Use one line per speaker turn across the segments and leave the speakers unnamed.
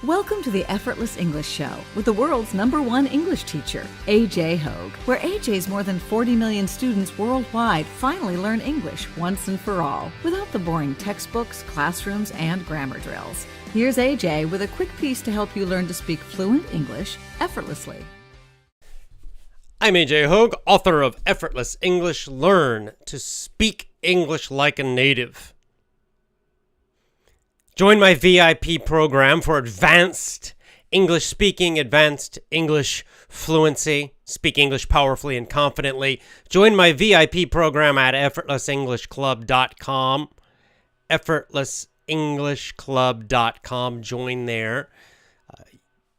Welcome to the Effortless English Show with the world's #1 English teacher, AJ Hoge, where AJ's more than 40 million students worldwide finally learn English once and for all, without the boring textbooks, classrooms, and grammar drills. Here's AJ with a quick piece to help you learn to speak fluent English effortlessly.
I'm AJ Hoge, author of Effortless English. Learn to speak English like a native. Join my VIP program for advanced English speaking, advanced English fluency. Speak English powerfully and confidently. Join my VIP program at effortlessenglishclub.com. effortlessenglishclub.com. Join there.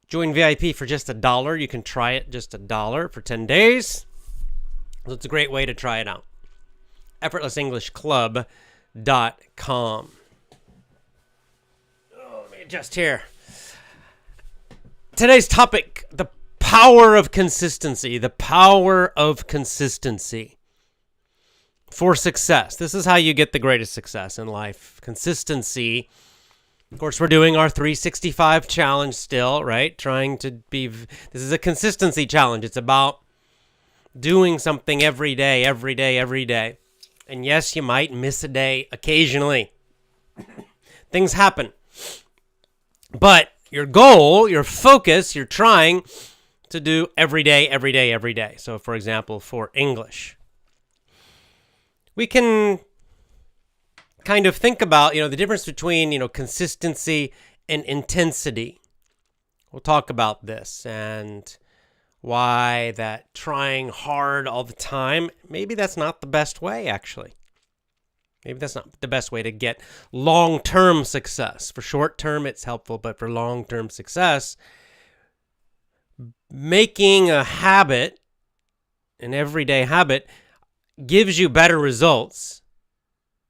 Join VIP for just $1. You can try it just $1 for 10 days. So it's a great way to try it out. effortlessenglishclub.com. Just here. Today's topic, the power of consistency. The power of consistency for success. This is how you get the greatest success in life. Consistency. Of course, we're doing our 365 challenge still, right? This is a consistency challenge. It's about doing something every day, every day, every day. And yes, you might miss a day occasionally. Things happen. But your goal, your focus, you're trying to do every day, every day, every day. So, for example, for English, we can kind of think about, the difference between, consistency and intensity. We'll talk about this and why that trying hard all the time, maybe that's not the best way, actually. Maybe that's not the best way to get long-term success. For short-term, it's helpful, but for long-term success, making a habit, an everyday habit, gives you better results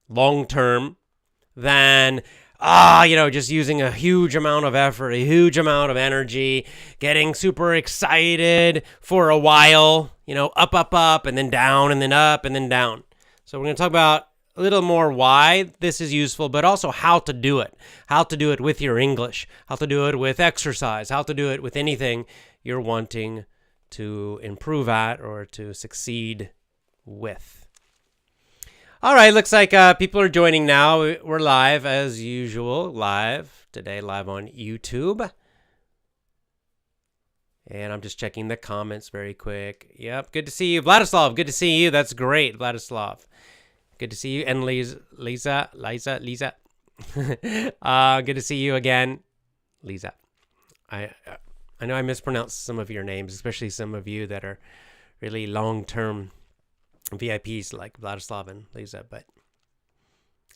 long-term than, just using a huge amount of effort, a huge amount of energy, getting super excited for a while, up, and then down, and then up, and then down. So we're going to talk about a little more why this is useful, but also how to do it. How to do it with your English. How to do it with exercise. How to do it with anything you're wanting to improve at or to succeed with. All right, looks like people are joining now. We're live as usual. Today live on YouTube. And I'm just checking the comments very quick. Yep, good to see you. Vladislav, good to see you. That's great, Vladislav. Good to see you. And Lisa. Good to see you again, Lisa. I know I mispronounced some of your names, especially some of you that are really long-term VIPs like Vladislav and Lisa, but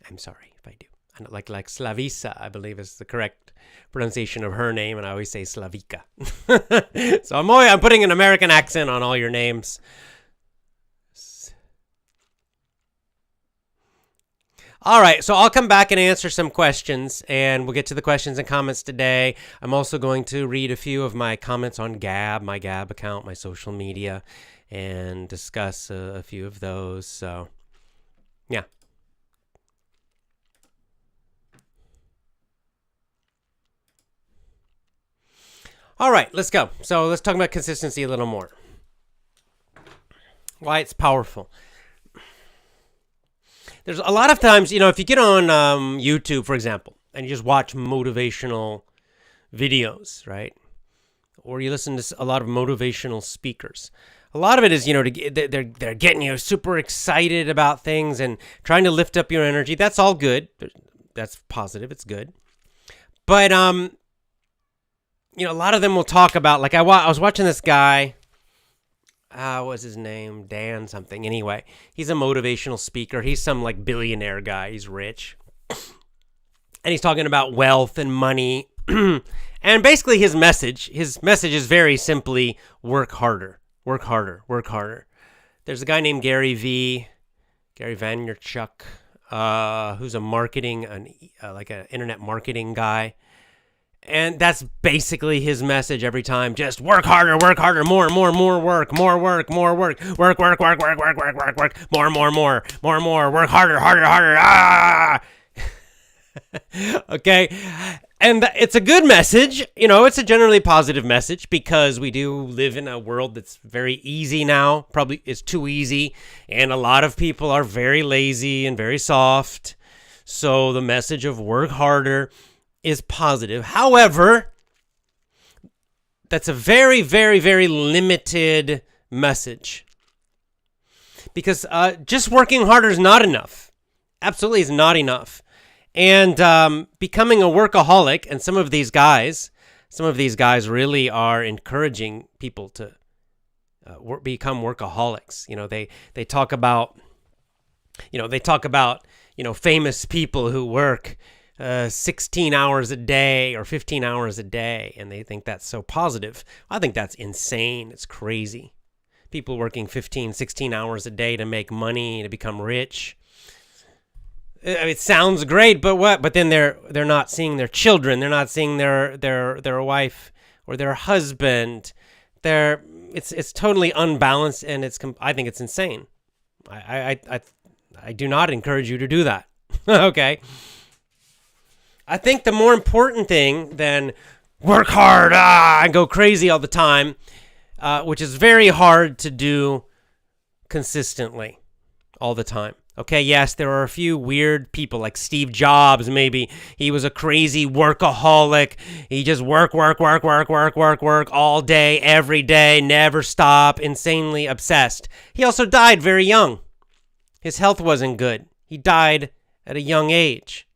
I'm sorry if I do. I don't like Slavisa, I believe is the correct pronunciation of her name, and I always say Slavika. So I'm putting an American accent on all your names. All right, so I'll come back and answer some questions, and we'll get to the questions and comments today. I'm also going to read a few of my comments on Gab, my Gab account, my social media, and discuss a few of those. So, yeah. All right, let's go. So let's talk about consistency a little more. Why it's powerful. There's a lot of times, if you get on YouTube, for example, and you just watch motivational videos, right? Or you listen to a lot of motivational speakers. A lot of it is, they're getting you super excited about things and trying to lift up your energy. That's all good. That's positive. It's good. But, a lot of them will talk about, like I was watching this guy. What was his name? Dan something. Anyway, he's a motivational speaker. He's some billionaire guy. He's rich. And he's talking about wealth and money. And basically his message is very simply work harder, work harder, work harder. There's a guy named Gary Vaynerchuk, who's an internet marketing guy. And that's basically his message every time. Just work harder, more work, more work, work, more, work harder. Okay. And it's a good message. It's a generally positive message because we do live in a world that's very easy now. Probably it's too easy. And a lot of people are very lazy and very soft. So the message of work harder is positive. However, that's a very, very, very limited message. Because just working harder is not enough. Absolutely is not enough. And becoming a workaholic, and some of these guys really are encouraging people to become workaholics. They talk about, famous people who work 16 hours a day or 15 hours a day, and they think that's so positive. I think that's insane. It's crazy. People working 15, 16 hours a day to make money, to become rich. It sounds great, but what? But then they're not seeing their children. They're not seeing their wife or their husband. It's totally unbalanced, and I think it's insane. I do not encourage you to do that. Okay. I think the more important thing than work hard and go crazy all the time, which is very hard to do consistently all the time. Okay, yes, there are a few weird people like Steve Jobs, maybe. He was a crazy workaholic. He just work all day, every day, never stop, insanely obsessed. He also died very young. His health wasn't good. He died at a young age.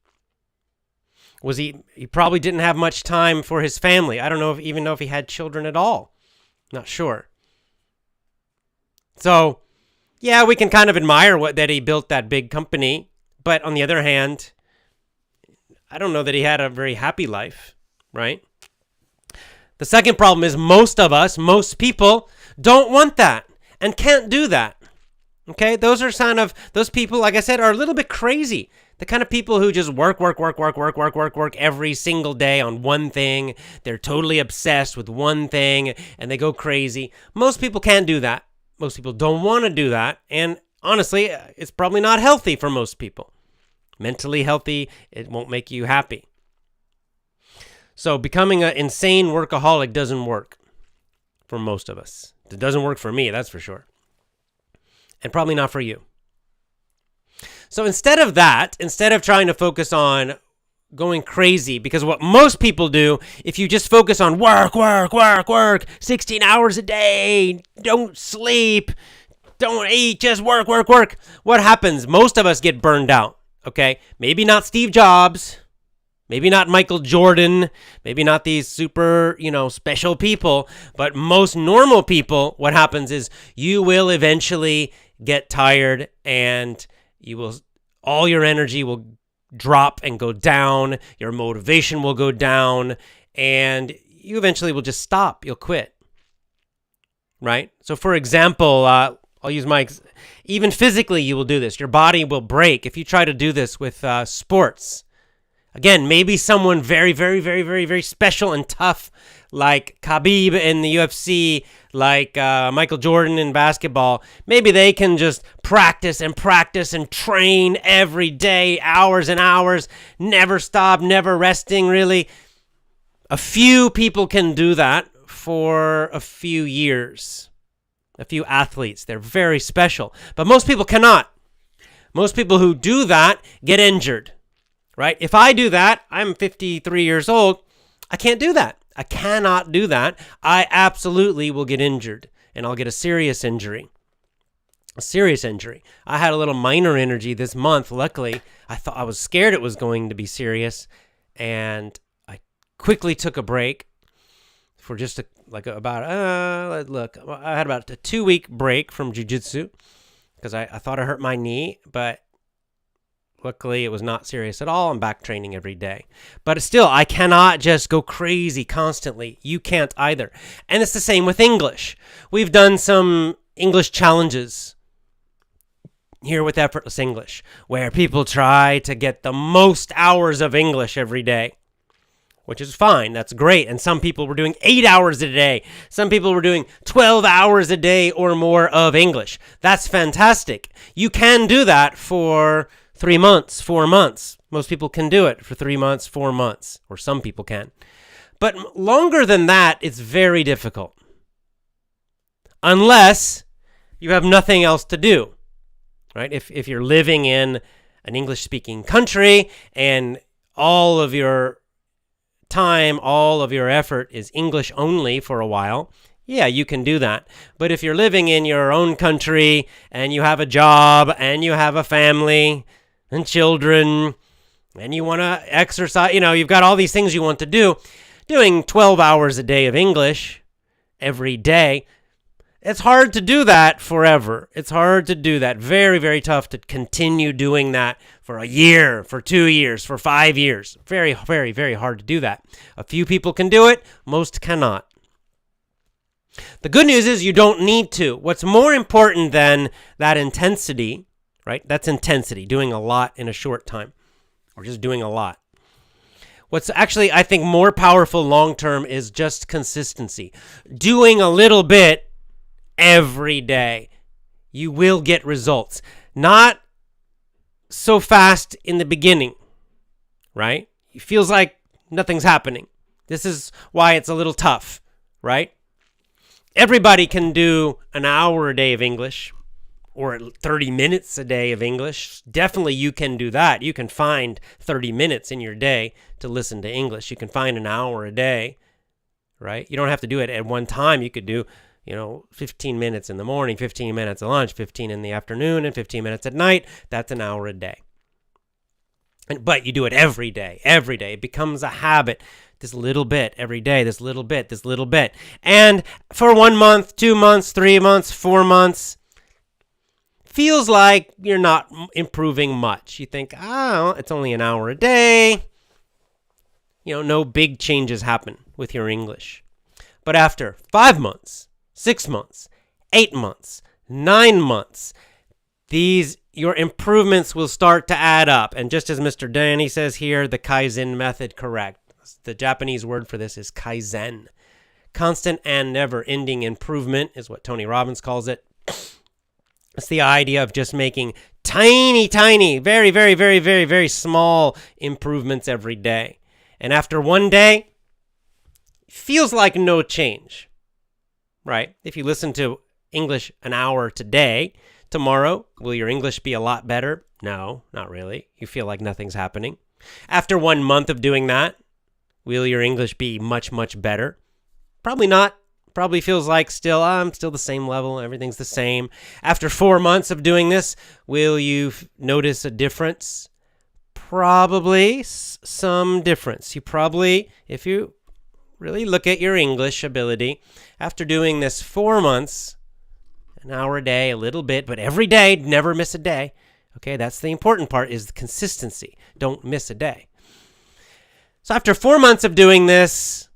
He probably didn't have much time for his family. I don't know if he had children at all. Not sure. So, yeah, we can kind of admire that he built that big company. But on the other hand, I don't know that he had a very happy life, right? The second problem is most people don't want that and can't do that. Okay, those people, like I said, are a little bit crazy. The kind of people who just work every single day on one thing. They're totally obsessed with one thing and they go crazy. Most people can't do that. Most people don't want to do that. And honestly, it's probably not healthy for most people. Mentally healthy, it won't make you happy. So becoming an insane workaholic doesn't work for most of us. It doesn't work for me, that's for sure. And probably not for you. So instead of trying to focus on going crazy, because what most people do, if you just focus on work, 16 hours a day, don't sleep, don't eat, just work, what happens? Most of us get burned out, okay? Maybe not Steve Jobs, maybe not Michael Jordan, maybe not these super, special people, but most normal people, what happens is you will eventually get tired and all your energy will drop and go down, your motivation will go down, and you eventually will just stop. You'll quit, right? So for example, I'll use even physically you will do this. Your body will break if you try to do this with sports. Again, maybe someone very, very, very, very, very special and tough like Khabib in the UFC, like Michael Jordan in basketball. Maybe they can just practice and train every day, hours and hours, never stop, never resting, really. A few people can do that for a few years. A few athletes, they're very special. But most people cannot. Most people who do that get injured, right? If I do that, I'm 53 years old, I can't do that. I cannot do that. I absolutely will get injured, and I'll get a serious injury. I had a little minor injury this month. Luckily, I was scared it was going to be serious, and I quickly took a break for just I had about a 2-week break from jiu-jitsu because I thought I hurt my knee, but luckily, it was not serious at all. I'm back training every day. But still, I cannot just go crazy constantly. You can't either. And it's the same with English. We've done some English challenges here with Effortless English, where people try to get the most hours of English every day, which is fine. That's great. And some people were doing 8 hours a day. Some people were doing 12 hours a day or more of English. That's fantastic. You can do that for 3 months, 4 months. Most people can do it for 3 months, 4 months, or some people can. But longer than that, it's very difficult. Unless you have nothing else to do, right? If you're living in an English-speaking country and all of your time, all of your effort is English only for a while, yeah, you can do that. But if you're living in your own country and you have a job and you have a family and children and you want to exercise, you've got all these things you want to do, doing 12 hours a day of English every day, it's hard to do that forever. It's hard to do that. Very, very tough to continue doing that for a year, for 2 years, for 5 years. Very, very, very hard to do that. A few people can do it. Most cannot. The good news is you don't need to. What's more important than that intensity, right? That's intensity, doing a lot in a short time, or just doing a lot. What's actually, I think, more powerful long-term is just consistency. Doing a little bit every day. You will get results. Not so fast in the beginning, right? It feels like nothing's happening. This is why it's a little tough, right? Everybody can do an hour a day of English or 30 minutes a day of English. Definitely you can do that. You can find 30 minutes in your day to listen to English. You can find an hour a day, right? You don't have to do it at one time. You could do 15 minutes in the morning, 15 minutes at lunch, 15 in the afternoon, and 15 minutes at night. That's an hour a day. But you do it every day. It becomes a habit. This little bit every day, this little bit. And for 1 month, 2 months, 3 months, 4 months, feels like you're not improving much. You think, it's only an hour a day. No big changes happen with your English. But after 5 months, 6 months, 8 months, 9 months, your improvements will start to add up. And just as Mr. Danny says here, the Kaizen method, correct. The Japanese word for this is Kaizen. Constant and never-ending improvement is what Tony Robbins calls it. It's the idea of just making tiny, very, very, very, very, very small improvements every day. And after one day, it feels like no change. Right? If you listen to English an hour today, tomorrow, will your English be a lot better? No, not really. You feel like nothing's happening. After 1 month of doing that, will your English be much, much better? Probably not. Probably feels like I'm still the same level. Everything's the same. After 4 months of doing this, will you notice a difference? Probably some difference. You probably, if you really look at your English ability, after doing this 4 months, an hour a day, a little bit, but every day, never miss a day. Okay, that's the important part, is the consistency. Don't miss a day. So after 4 months of doing this,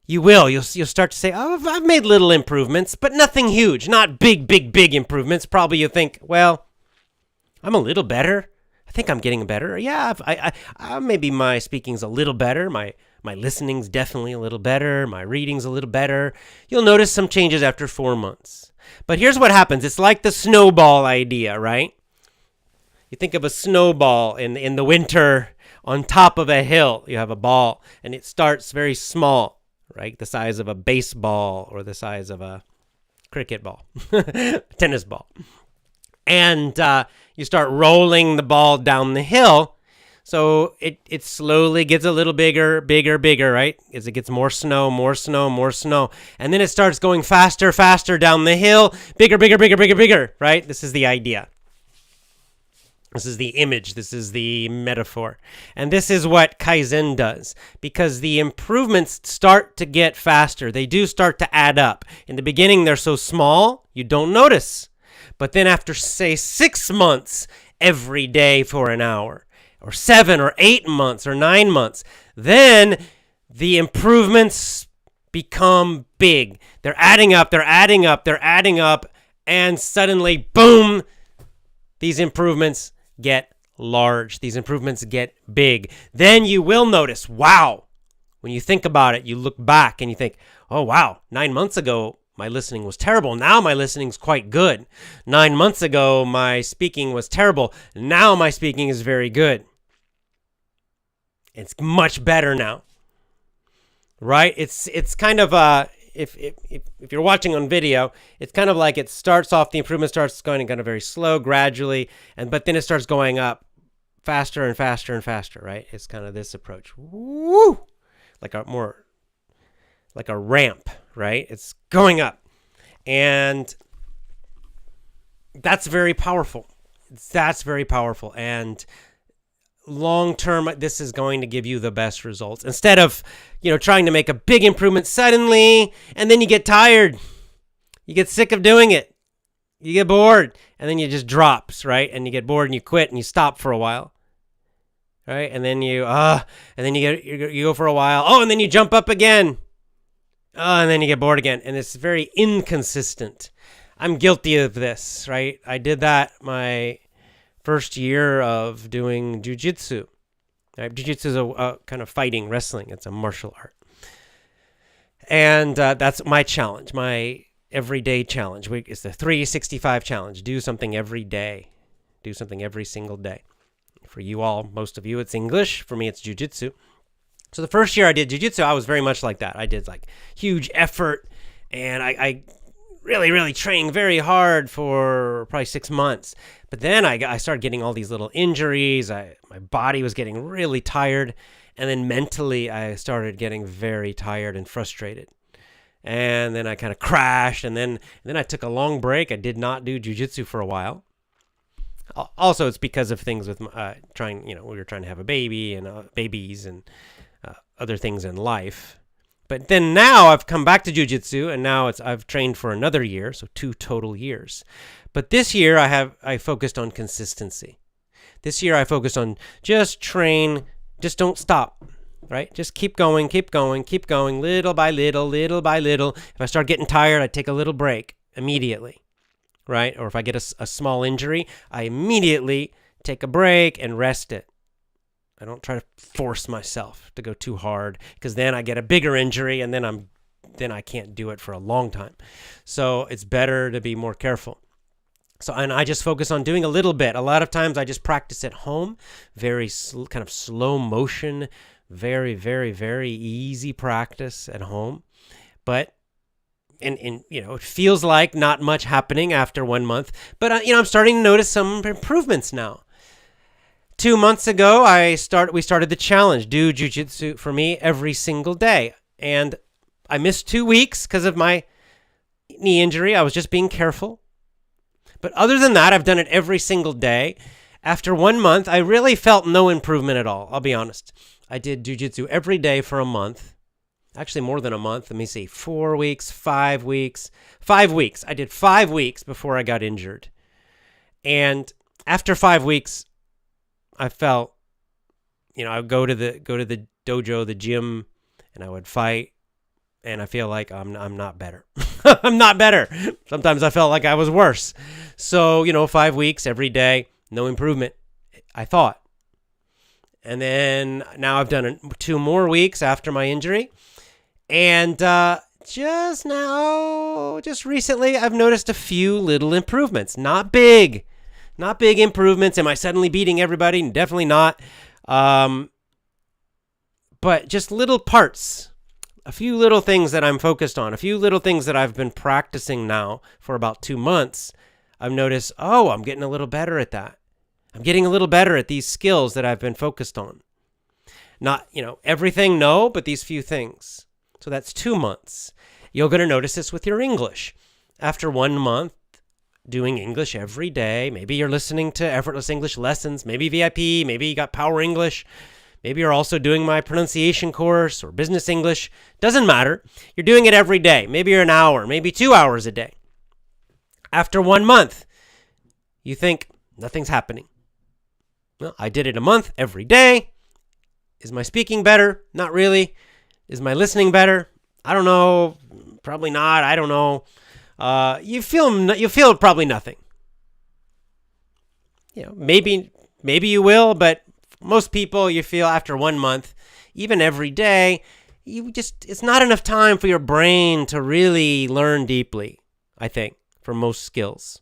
you'll start to say, I've made little improvements, but nothing huge, not big improvements. Probably you think, well, I'm a little better. I think I'm getting better. Yeah, I maybe my speaking's a little better. My listening's definitely a little better. My reading's a little better. You'll notice some changes after 4 months. But here's what happens. It's like the snowball idea, right? You think of a snowball in the winter on top of a hill. You have a ball, and it starts very small, right? The size of a baseball or the size of a cricket ball, tennis ball. And you start rolling the ball down the hill. So it slowly gets a little bigger, right? As it gets more snow. And then it starts going faster down the hill. Bigger, right? This is the idea. This is the image. This is the metaphor. And this is what Kaizen does, because the improvements start to get faster. They do start to add up. In the beginning, they're so small, you don't notice. But then after, say, 6 months, every day for an hour, or 7 or 8 months or 9 months, then the improvements become big. They're adding up, and suddenly, boom, these improvements get large. These improvements get big. Then you will notice, wow, when you think about it, you look back and you think, oh, wow, 9 months ago, my listening was terrible. Now my listening's quite good. 9 months ago, my speaking was terrible. Now my speaking is very good. It's much better now. Right? It's kind of if you're watching on video, it's kind of like it starts off, the improvement starts going kind of very slow, gradually, but then it starts going up faster and faster and faster, right? It's kind of this approach. Woo! Like a ramp, right? It's going up. And that's very powerful. And long term, this is going to give you the best results. Instead of, trying to make a big improvement suddenly, and then you get tired. You get sick of doing it. You get bored, and then you just drops, right? And you get bored and you quit and you stop for a while. Right? And then you go for a while. Oh, and then you jump up again. Oh, and then you get bored again. And it's very inconsistent. I'm guilty of this, right? I did that my first year of doing jitsu. Right? Jiu-jitsu is a kind of fighting, wrestling. It's a martial art. And that's my challenge, my everyday challenge. It's the 365 challenge. Do something every day. Do something every single day. For you all, most of you, it's English. For me, it's jiu-jitsu. So the first year I did jiu-jitsu, I was very much like that. I did like huge effort, and I really, really trained very hard for probably 6 months. But then I started getting all these little injuries. My body was getting really tired. And then mentally, I started getting very tired and frustrated. And then I kind of crashed. And then I took a long break. I did not do jiu-jitsu for a while. Also, it's because of things with we were trying to have a baby and babies and other things in life. But then now I've come back to jiu-jitsu, and now I've trained for another year, so 2 total years. But this year I focused on consistency. This year I focused on just train, just don't stop, right? Just keep going, little by little. If I start getting tired, I take a little break immediately. Right? Or if I get a small injury, I immediately take a break and rest it. I don't try to force myself to go too hard, because then I get a bigger injury, and then I can't do it for a long time. So it's better to be more careful. And I just focus on doing a little bit. A lot of times I just practice at home, very kind of slow motion, very, very, very easy practice at home. But And it feels like not much happening after 1 month, but I'm starting to notice some improvements now. 2 months ago, we started the challenge, do jiu-jitsu for me every single day, and I missed 2 weeks because of my knee injury. I was just being careful, but other than that, I've done it every single day. After 1 month, I really felt no improvement at all. I'll be honest. I did jiu-jitsu every day for a month. Actually, more than a month. Let me see. 4 weeks, 5 weeks. 5 weeks. I did 5 weeks before I got injured. And after 5 weeks, I felt, I would go to the dojo, the gym, and I would fight. And I feel like I'm not better. I'm not better. Sometimes I felt like I was worse. So, 5 weeks every day, no improvement, I thought. And then now I've done 2 more weeks after my injury. And just recently, I've noticed a few little improvements. Not big improvements. Am I suddenly beating everybody? Definitely not. But just little parts, a few little things that I'm focused on, a few little things that I've been practicing now for about 2 months. I've noticed, I'm getting a little better at that. I'm getting a little better at these skills that I've been focused on. Not, everything, no, but these few things. So that's 2 months. You're going to notice this with your English. After 1 month doing English every day, maybe you're listening to Effortless English Lessons, maybe VIP, maybe you got Power English, maybe you're also doing my pronunciation course or business English. Doesn't matter. You're doing it every day. Maybe you're an hour, maybe 2 hours a day. After 1 month, you think nothing's happening. Well, I did it a month every day. Is my speaking better? Not really. Is my listening better? I don't know. Probably not. I don't know. You feel probably nothing. Maybe you will, but most people, you feel after 1 month, even every day, it's not enough time for your brain to really learn deeply, I think, for most skills.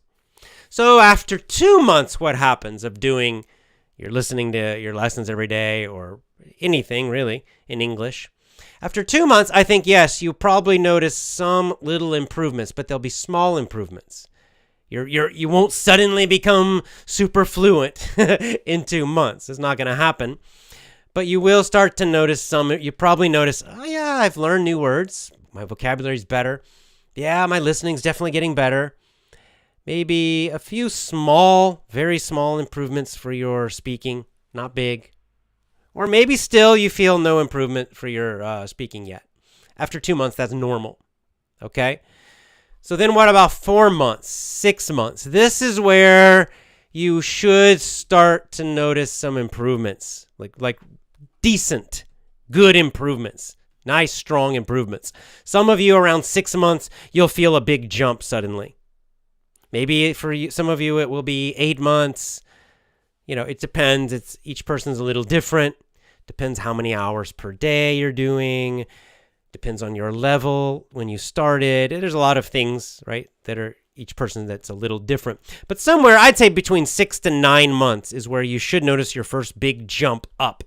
So after 2 months, what happens of you're listening to your lessons every day or anything really in English? After 2 months, I think, yes, you probably notice some little improvements, but they'll be small improvements. You won't suddenly become super fluent in 2 months. It's not going to happen. But you will start to notice you probably notice, oh yeah, I've learned new words. My vocabulary's better. Yeah, my listening's definitely getting better. Maybe a few very small improvements for your speaking, not big. Or maybe still you feel no improvement for your speaking yet. After 2 months, that's normal. Okay? So then what about 4 months, 6 months? This is where you should start to notice some improvements, like decent, good improvements, nice, strong improvements. Some of you around 6 months, you'll feel a big jump suddenly. Maybe for some of you, it will be 8 months. It depends. Each person's a little different. Depends how many hours per day you're doing. Depends on your level when you started. There's a lot of things, right, that are each person that's a little different. But somewhere, I'd say between 6 to 9 months is where you should notice your first big jump up,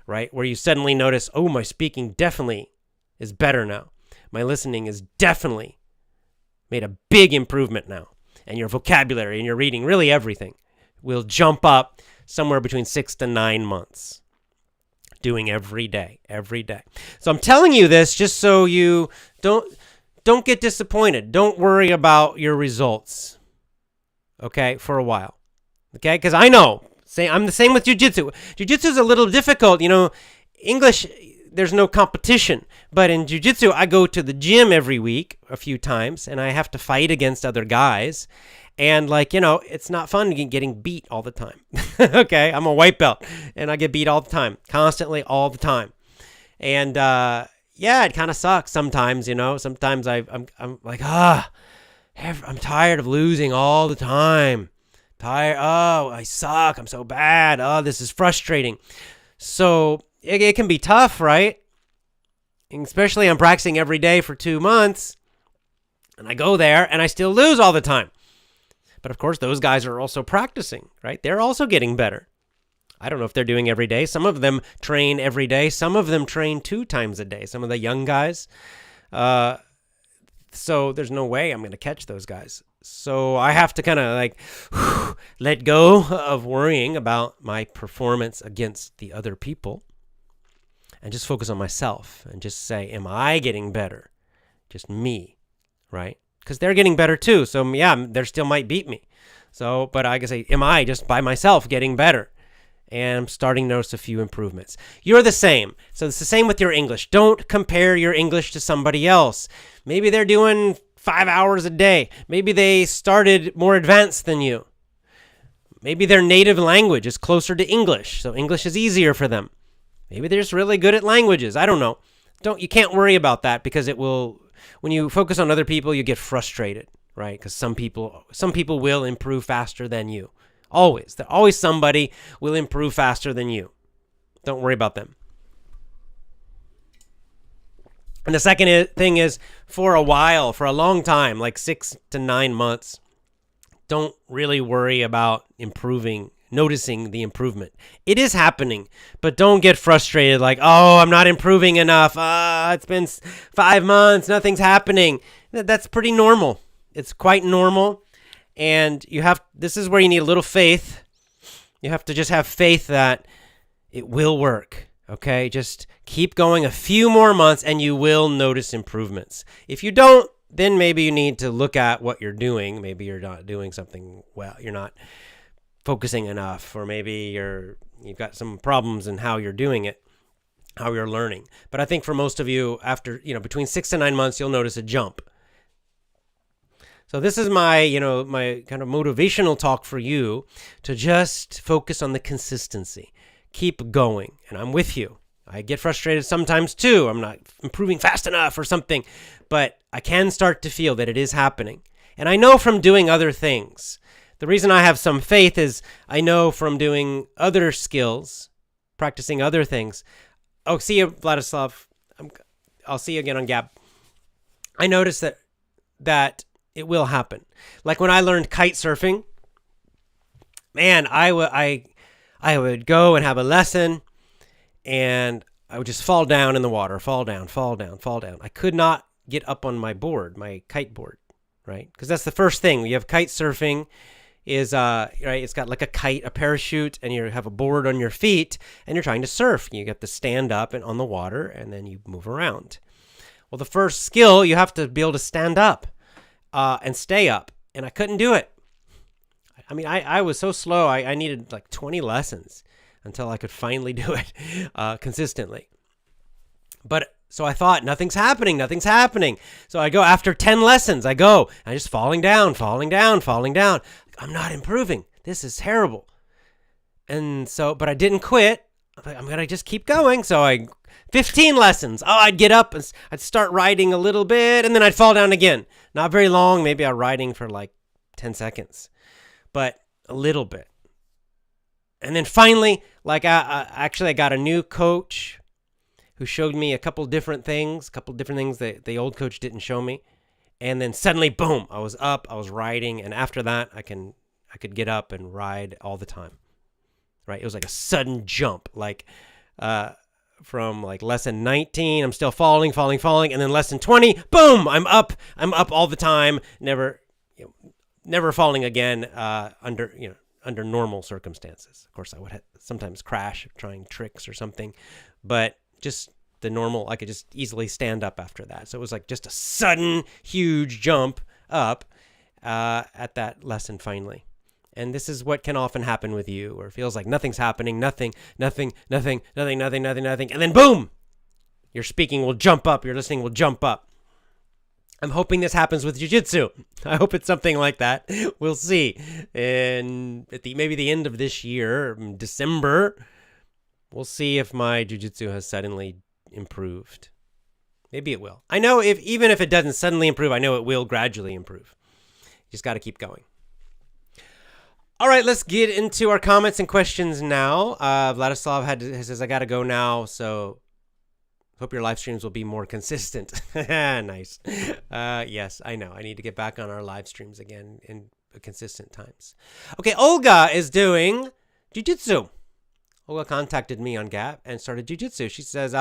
right? Where you suddenly notice, oh, my speaking definitely is better now. My listening is definitely made a big improvement now. And your vocabulary and your reading, really everything, will jump up somewhere between 6 to 9 months. Doing every day. So I'm telling you this just so you don't get disappointed. Don't worry about your results, okay, for a while, okay? Because I know, I'm the same with jiu-jitsu. Jiu-jitsu is a little difficult. English, there's no competition. But in jiu-jitsu, I go to the gym every week a few times, and I have to fight against other guys. And it's not fun getting beat all the time. Okay, I'm a white belt, and I get beat all the time, constantly, all the time. And it kind of sucks sometimes. Sometimes I'm like, I'm tired of losing all the time. Oh, I suck. I'm so bad. Oh, this is frustrating. So it can be tough, right? And especially I'm practicing every day for 2 months, and I go there, and I still lose all the time. But of course, those guys are also practicing, right? They're also getting better. I don't know if they're doing every day. Some of them train every day. Some of them train 2 times a day. Some of the young guys. So there's no way I'm going to catch those guys. So I have to kind of let go of worrying about my performance against the other people and just focus on myself and just say, am I getting better? Just me, right? Because they're getting better too. So yeah, they still might beat me. So, but I can say, am I just by myself getting better? And I'm starting to notice a few improvements. You're the same. So it's the same with your English. Don't compare your English to somebody else. Maybe they're doing 5 hours a day. Maybe they started more advanced than you. Maybe their native language is closer to English, so English is easier for them. Maybe they're just really good at languages. I don't know. You can't worry about that because it will. When you focus on other people, you get frustrated, right? Because some people will improve faster than you. Always. Always somebody will improve faster than you. Don't worry about them. And the second thing is, for a while, for a long time, like 6 to 9 months, don't really worry about noticing the improvement. It is happening, but don't get frustrated like, oh, I'm not improving enough. It's been 5 months, nothing's happening. That's pretty normal. It's quite normal. And this is where you need a little faith. You have to just have faith that it will work. Okay, just keep going a few more months and you will notice improvements. If you don't, then maybe you need to look at what you're doing. Maybe you're not doing something well. You're not focusing enough, or maybe you've got some problems in how you're doing it, how you're learning. But I think for most of you, after between 6 to 9 months, you'll notice a jump. So this is my kind of motivational talk for you to just focus on the consistency. Keep going, and I'm with you. I get frustrated sometimes too. I'm not improving fast enough or something, but I can start to feel that it is happening. And I know from doing other things. The reason I have some faith is I know from doing other skills, practicing other things. Oh, see you, Vladislav. I'll see you again on Gap. I noticed that it will happen. Like when I learned kite surfing, man, I would go and have a lesson, and I would just fall down in the water, fall down. I could not get up on my board, my kite board, right? Because that's the first thing. When you have kite surfing is, right, it's got like a kite, a parachute, and you have a board on your feet, and you're trying to surf. You have to stand up and on the water, and then you move around. Well, the first skill, you have to be able to stand up and stay up, and I couldn't do it. I mean, I was so slow, I needed like 20 lessons until I could finally do it consistently. But so I thought, nothing's happening. So I go after 10 lessons. I'm just falling down. I'm not improving. This is terrible. And so, but I didn't quit. I'm going to just keep going. So 15 lessons. I'd get up and I'd start riding a little bit, and then I'd fall down again. Not very long. Maybe I'm riding for like 10 seconds, but a little bit. And then finally, like I got a new coach who showed me a couple different things that the old coach didn't show me. And then suddenly, boom, I was up, I was riding. And after that, I could get up and ride all the time, right? It was like a sudden jump, like from like lesson 19, I'm still falling. And then lesson 20, boom, I'm up all the time, never falling again under normal circumstances. Of course, I would sometimes crash trying tricks or something, but just the normal, I could just easily stand up after that. So it was like just a sudden, huge jump up at that lesson finally. And this is what can often happen with you, where it feels like nothing's happening, nothing. And then boom, your speaking will jump up, your listening will jump up. I'm hoping this happens with jiu-jitsu. I hope it's something like that. We'll see. And at maybe the end of this year, December, we'll see if my jiu-jitsu has suddenly improved. Maybe it will. I know even if it doesn't suddenly improve, I know it will gradually improve. You just got to keep going. All right, let's get into our comments and questions now. Vladislav says, I got to go now, so hope your live streams will be more consistent. Nice. Yes, I know. I need to get back on our live streams again in consistent times. Okay, Olga is doing jiu-jitsu. Olga contacted me on Gap and started jiu-jitsu. She says,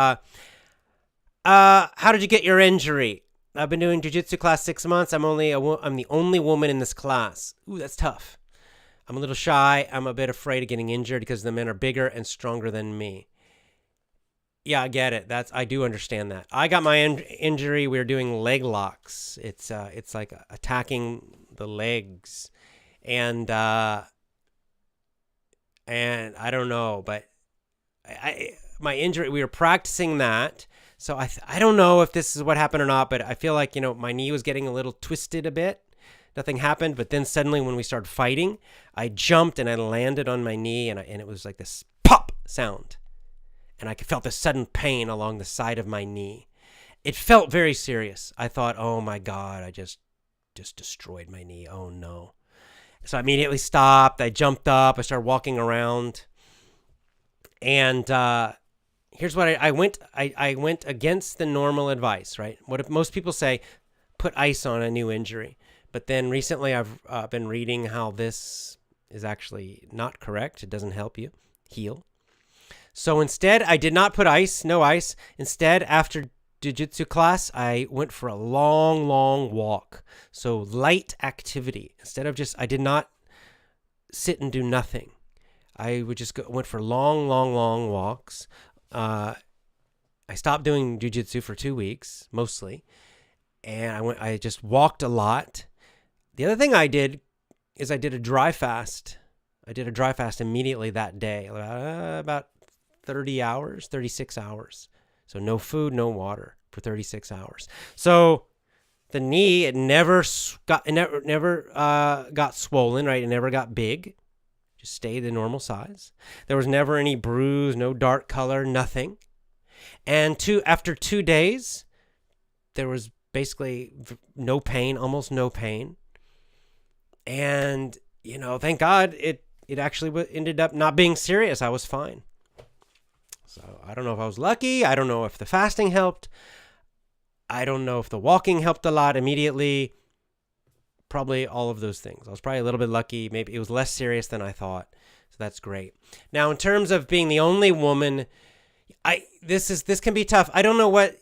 how did you get your injury? I've been doing jiu-jitsu class 6 months. I'm the only woman in this class. Ooh, that's tough. I'm a little shy. I'm a bit afraid of getting injured because the men are bigger and stronger than me. Yeah, I get it. I do understand that. I got my injury. We were doing leg locks. It's like attacking the legs, and I don't know, but my injury. We were practicing that, so I don't know if this is what happened or not. But I feel like my knee was getting a little twisted a bit. Nothing happened, but then suddenly when we started fighting, I jumped and I landed on my knee, and it was like this pop sound. And I felt this sudden pain along the side of my knee. It felt very serious. I thought, oh my God, I just destroyed my knee. Oh no. So I immediately stopped. I jumped up. I started walking around. And here's what I went against the normal advice, right? What if most people say, put ice on a new injury. But then recently I've been reading how this is actually not correct. It doesn't help you heal. So instead, I did not put no ice. Instead, after jiu-jitsu class, I went for a long, long walk. So light activity. I did not sit and do nothing. I would just went for long, long, long walks. I stopped doing jiu-jitsu for 2 weeks, mostly. And I just walked a lot. The other thing I did is I did a dry fast. I did a dry fast immediately that day, about 36 hours. So no food, no water for 36 hours. So the knee, it never got swollen, right? It never got big. Just stayed the normal size. There was never any bruise, no dark color, nothing. And after 2 days, there was basically no pain, almost no pain. And, thank God it actually ended up not being serious. I was fine. So I don't know if I was lucky. I don't know if the fasting helped. I don't know if the walking helped a lot immediately. Probably all of those things. I was probably a little bit lucky. Maybe it was less serious than I thought. So that's great. Now, in terms of being the only woman, this can be tough. I don't know what,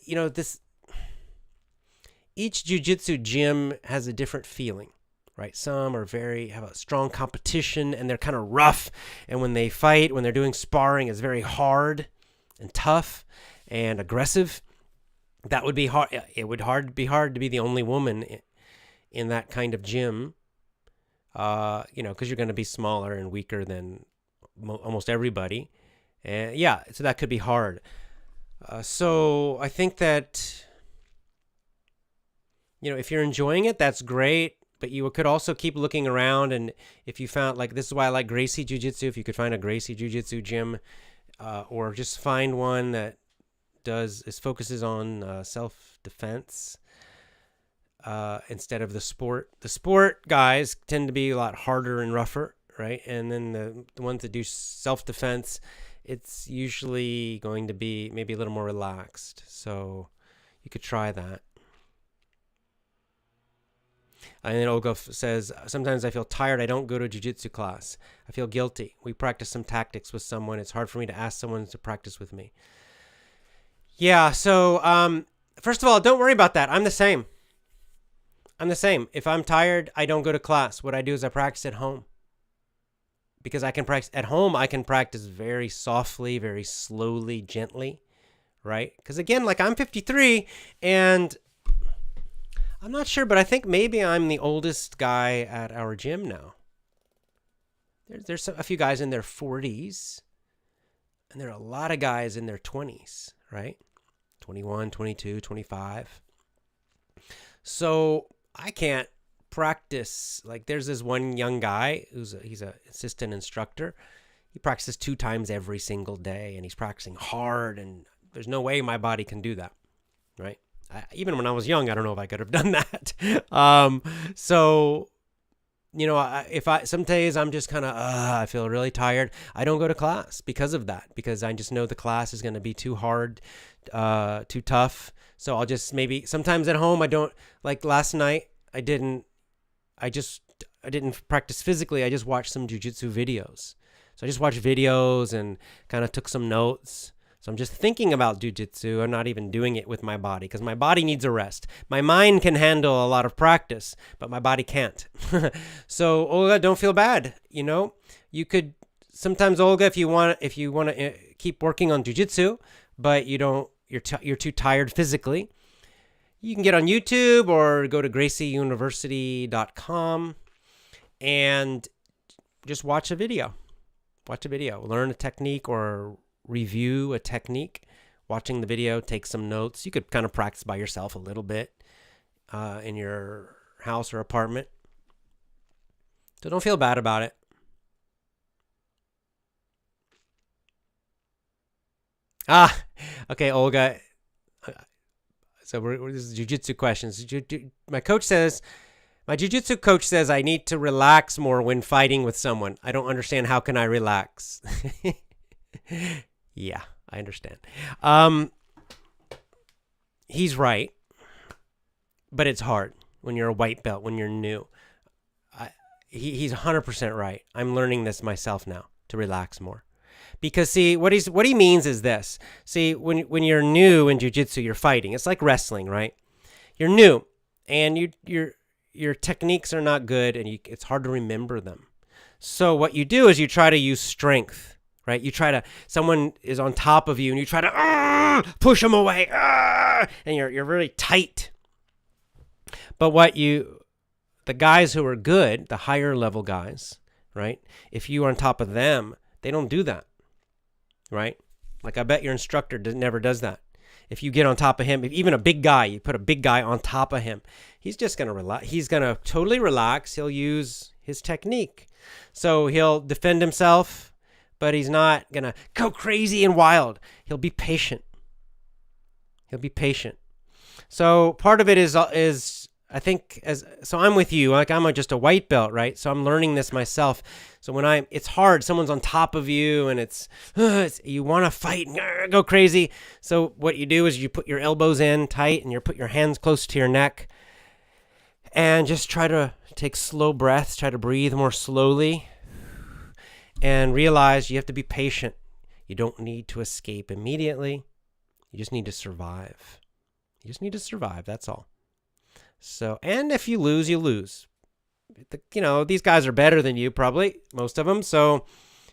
each jiu-jitsu gym has a different feeling, right? Some have a strong competition and they're kind of rough. And when they fight, when they're doing sparring, it's very hard and tough and aggressive. That would be hard. It would be hard to be the only woman in that kind of gym, because you're going to be smaller and weaker than almost everybody. And so that could be hard. So I think that, if you're enjoying it, that's great. But you could also keep looking around. And if you found, this is why I like Gracie Jiu-Jitsu, if you could find a Gracie Jiu-Jitsu gym, or just find one that focuses on self-defense, instead of the sport. The sport guys tend to be a lot harder and rougher, right? And then the ones that do self-defense, it's usually going to be maybe a little more relaxed. So you could try that. And then Olga says, sometimes I feel tired. I don't go to a jiu-jitsu class. I feel guilty. We practice some tactics with someone. It's hard for me to ask someone to practice with me. Yeah, so first of all, don't worry about that. I'm the same. If I'm tired, I don't go to class. What I do is I practice at home. Because I can practice at home, I can practice very softly, very slowly, gently, right? Because again, I'm 53 and I'm not sure, but I think maybe I'm the oldest guy at our gym now. There's a few guys in their 40s, and there are a lot of guys in their 20s, right? 21, 22, 25. So I can't practice. There's this one young guy he's an assistant instructor. He practices 2 times every single day, and he's practicing hard, and there's no way my body can do that, right? Even when I was young, I don't know if I could have done that. So, some days I'm just kind of, I feel really tired. I don't go to class because of that, because I just know the class is going to be too hard, too tough. So I'll just maybe sometimes at home, I don't, last night, I didn't practice physically. I just watched some jiu-jitsu videos. So I just watched videos and kind of took some notes. So I'm just thinking about jiu-jitsu. I'm not even doing it with my body because my body needs a rest. My mind can handle a lot of practice, but my body can't. So Olga, don't feel bad. You could sometimes, Olga, if you want to keep working on jiu-jitsu, but you're too tired physically, you can get on YouTube or go to gracieuniversity.com and just watch a video. Learn a technique or review a technique. Watching the video, take some notes. You could kind of practice by yourself a little bit in your house or apartment. So don't feel bad about it. Okay, Olga. So this is jiu-jitsu questions. My jiu-jitsu coach says I need to relax more when fighting with someone. I don't understand. How can I relax? Yeah, I understand. He's right, but it's hard when you're a white belt, when you're new. He's 100% right. I'm learning this myself now, to relax more. Because see, what he means is this. See, when you're new in jiu-jitsu, you're fighting. It's like wrestling, right? You're new, and your techniques are not good, and it's hard to remember them. So what you do is you try to use strength, right? Someone is on top of you, and you try to push them away, and you're really tight. But the guys who are good, the higher level guys, right? If you are on top of them, they don't do that. Right? I bet your instructor never does that. If you get on top of him, if even a big guy, you put a big guy on top of him, he's just going to relax. He's going to totally relax. He'll use his technique. So he'll defend himself, but he's not going to go crazy and wild. He'll be patient. So part of it is I think so I'm with you. Like I'm just a white belt, right? So I'm learning this myself. So it's hard. Someone's on top of you and you want to fight and go crazy. So what you do is you put your elbows in tight and you put your hands close to your neck and just try to take slow breaths. Try to breathe more slowly and realize you have to be patient. You don't need to escape immediately. You just need to survive. You just need to survive. That's all. So, and if you lose, you lose. These guys are better than you, probably, most of them. So,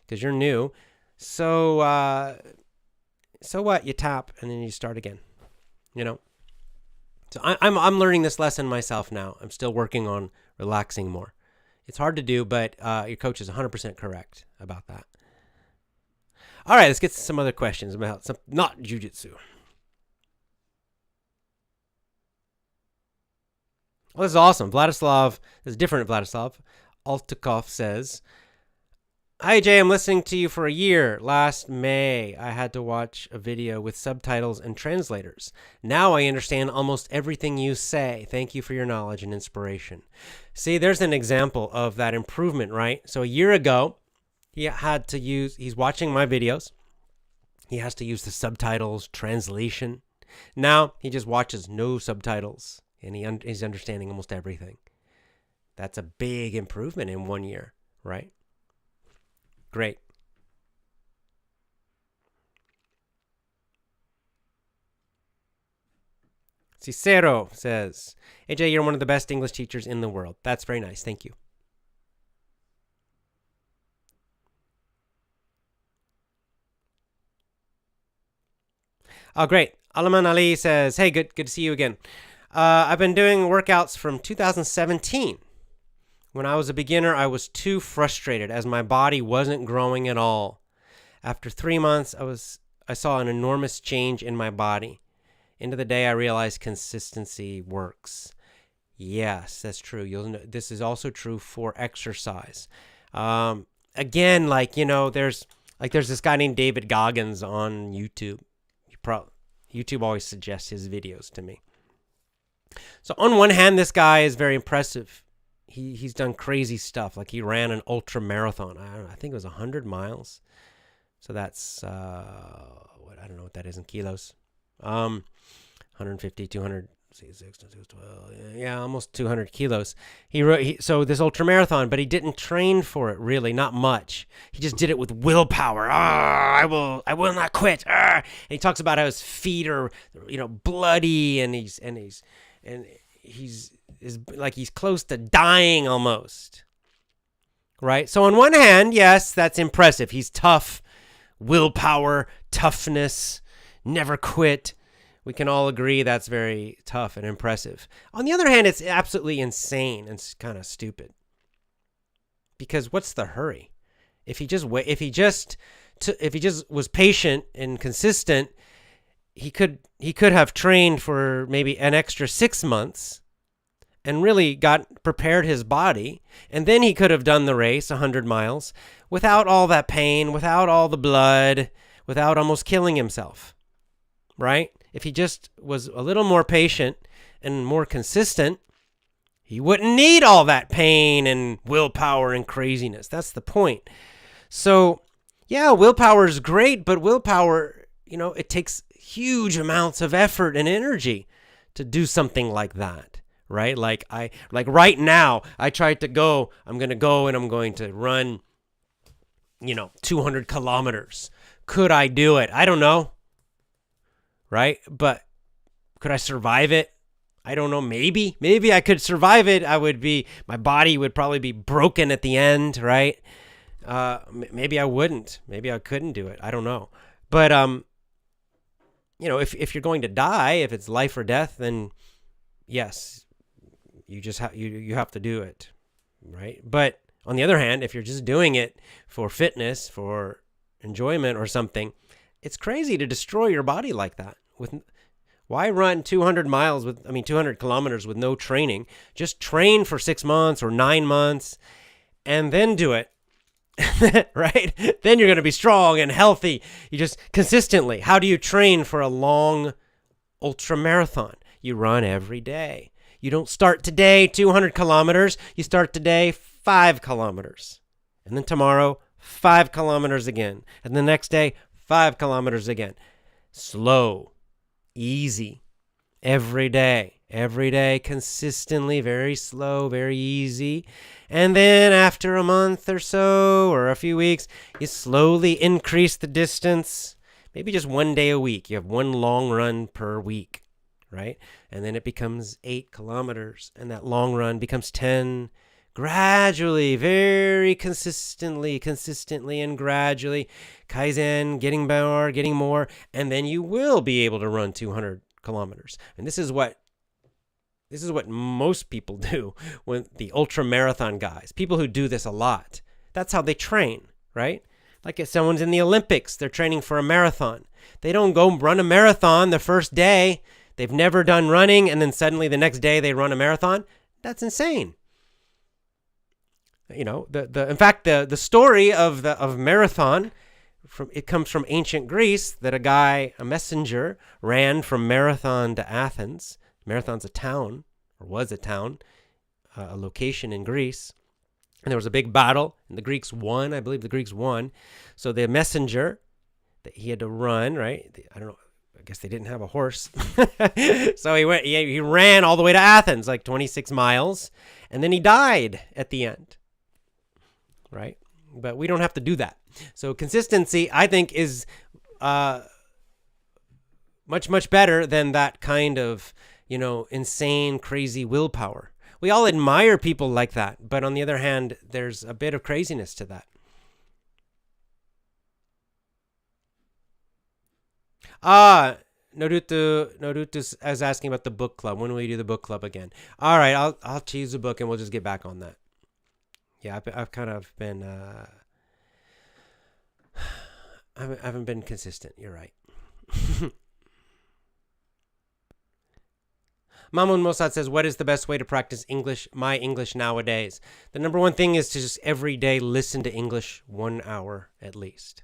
because you're new. So, so what? You tap and then you start again. So I'm learning this lesson myself now. I'm still working on relaxing more. It's hard to do, but your coach is 100% correct about that. All right, let's get to some other questions about not jujitsu. Well, this is awesome. This is different. Vladislav Altikov says, "Hi, Jay. I'm listening to you for a year. Last May, I had to watch a video with subtitles and translators. Now I understand almost everything you say. Thank you for your knowledge and inspiration." See, there's an example of that improvement, right? So a year ago, he's watching my videos. He has to use the subtitles, translation. Now he just watches no subtitles. And he's understanding almost everything. That's a big improvement in 1 year, right? Great. Cicero says, "AJ, you're one of the best English teachers in the world." That's very nice. Thank you. Oh, great. Alaman Ali says, "Hey, good to see you again. I've been doing workouts from 2017. When I was a beginner, I was too frustrated as my body wasn't growing at all. After 3 months, I saw an enormous change in my body. End of the day, I realized consistency works." Yes, that's true. This is also true for exercise. Again, there's this guy named David Goggins on YouTube. YouTube always suggests his videos to me. So on one hand, this guy is very impressive. He's done crazy stuff. Like he ran an ultra marathon. I think it was 100 miles. So that's, I don't know what that is in kilos. 150, 200, 12, yeah, almost 200 kilos. So this ultra marathon, but he didn't train for it really, not much. He just did it with willpower. I will not quit. And he talks about how his feet are, bloody, and he's like he's close to dying almost. Right? So on one hand, yes, that's impressive. He's tough, willpower, toughness, never quit. We can all agree that's very tough and impressive. On the other hand, it's absolutely insane and kind of stupid. Because what's the hurry? If he just was patient and consistent, he could have trained for maybe an extra 6 months and really prepared his body, and then he could have done the race 100 miles without all that pain, without all the blood, without almost killing himself. Right? If he just was a little more patient and more consistent, he wouldn't need all that pain and willpower and craziness. That's the point. So, yeah, willpower is great, but willpower, it takes huge amounts of effort and energy to do something like that, right? Like right now, I'm going to go and I'm going to run, 200 kilometers. Could I do it? I don't know. Right? But could I survive it? I don't know. Maybe I could survive it. My body would probably be broken at the end, right? Maybe I wouldn't. Maybe I couldn't do it. I don't know. But, if you're going to die, if it's life or death, then yes, you just you have to do it, right? But on the other hand, if you're just doing it for fitness, for enjoyment or something, it's crazy to destroy your body like that. Why run 200 kilometers with no training? Just train for 6 months or 9 months and then do it. Right? Then you're going to be strong and healthy. You just consistently. How do you train for a long ultra marathon? You run every day. You don't start today 200 kilometers. You start today 5 kilometers. And then tomorrow, 5 kilometers again. And the next day, 5 kilometers again. Slow, easy, every day, consistently, very slow, very easy. And then after a month or so, or a few weeks, you slowly increase the distance. Maybe just 1 day a week. You have 1 long run per week, right? And then it becomes 8 kilometers, and that long run becomes 10. Gradually, very consistently, and gradually, Kaizen, getting more, and then you will be able to run 200 kilometers. And this is what most people do when the ultra marathon guys, people who do this a lot, that's how they train, right? Like if someone's in the Olympics, they're training for a marathon. They don't go run a marathon the first day. They've never done running, and then suddenly the next day they run a marathon. That's insane. You know, in fact, the story of marathon, it comes from ancient Greece, that a messenger ran from Marathon to Athens. Marathon's a town, or was a town, a location in Greece. And there was a big battle, and the Greeks won. I believe the Greeks won. So the messenger, that he had to run, right? I don't know. I guess they didn't have a horse. So he ran all the way to Athens, like 26 miles. And then he died at the end, right? But we don't have to do that. So consistency, I think, is much, much better than that kind of, insane, crazy willpower. We all admire people like that. But on the other hand, there's a bit of craziness to that. Noruto is asking about the book club. When will you do the book club again? All right, I'll choose a book and we'll just get back on that. Yeah, I've kind of been, I haven't been consistent. You're right. Mamun Mossad says, what is the best way to practice my English nowadays? The number one thing is to just every day listen to English 1 hour at least.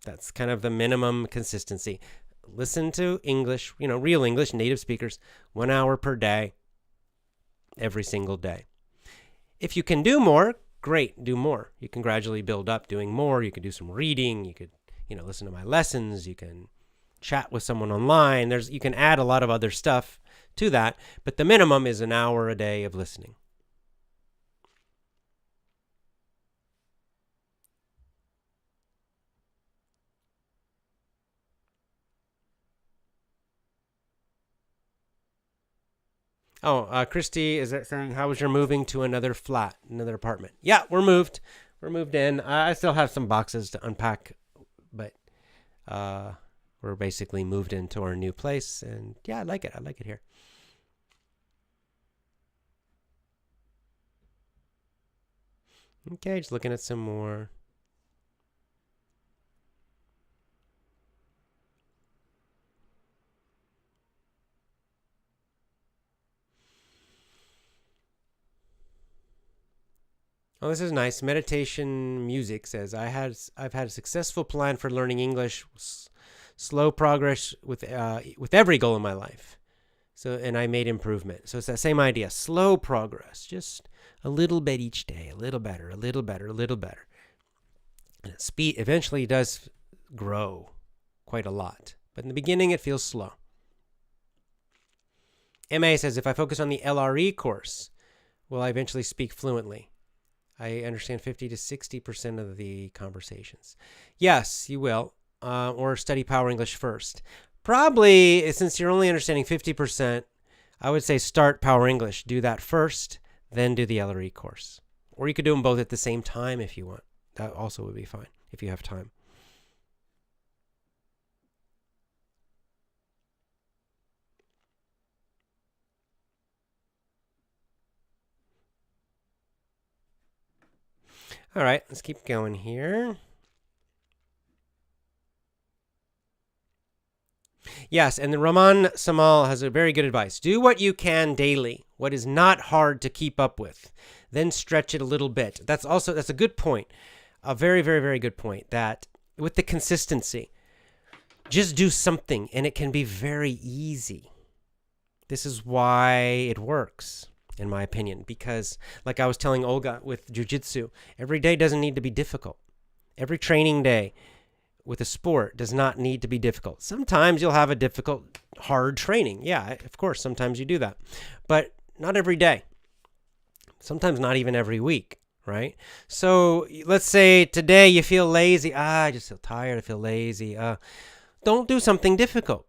That's kind of the minimum consistency. Listen to English, real English, native speakers, 1 hour per day, every single day. If you can do more, great, do more. You can gradually build up doing more. You could do some reading. You could, listen to my lessons. You can chat with someone online. You can add a lot of other stuff to that, but the minimum is an hour a day of listening. Christy is saying, how was your moving to another apartment? Yeah, we're moved. We're moved in. I still have some boxes to unpack, but we're basically moved into our new place, and yeah, I like it. I like it here. Okay, just looking at some more. Oh, this is nice. Meditation Music says, I've had a successful plan for learning English, slow progress with every goal in my life. And I made improvement. So it's that same idea, slow progress, just a little bit each day, a little better, a little better, a little better. And speed eventually does grow quite a lot, but in the beginning it feels slow. MA says, if I focus on the LRE course, will I eventually speak fluently? I understand 50 to 60% of the conversations. Yes, you will. Or study Power English first. Probably, since you're only understanding 50%, I would say start Power English. Do that first, then do the LRE course. Or you could do them both at the same time if you want. That also would be fine if you have time. All right, let's keep going here. Yes, and the Rahman Samal has a very good advice. Do what you can daily, what is not hard to keep up with. Then stretch it a little bit. That's a good point. A very, very, very good point, that with the consistency, just do something and it can be very easy. This is why it works, in my opinion, because like I was telling Olga with jiu-jitsu, every day doesn't need to be difficult. Every training day with a sport does not need to be difficult. Sometimes you'll have a difficult, hard training. Yeah, of course, sometimes you do that. But not every day. Sometimes not even every week, right? So let's say today you feel lazy. I just feel tired. I feel lazy. Don't do something difficult.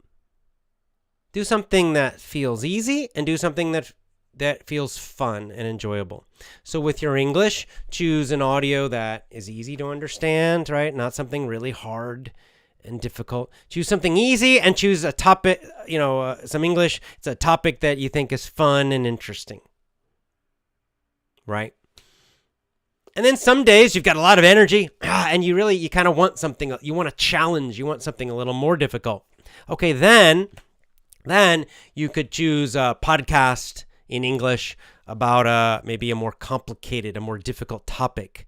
Do something that feels easy and do something that feels fun and enjoyable. So with your English, choose an audio that is easy to understand, right? Not something really hard and difficult. Choose something easy and choose a topic, some English. It's a topic that you think is fun and interesting, right? And then some days you've got a lot of energy and you kind of want something, you want a challenge, you want something a little more difficult. Okay, then you could choose a podcast in English about maybe a more complicated, a more difficult topic.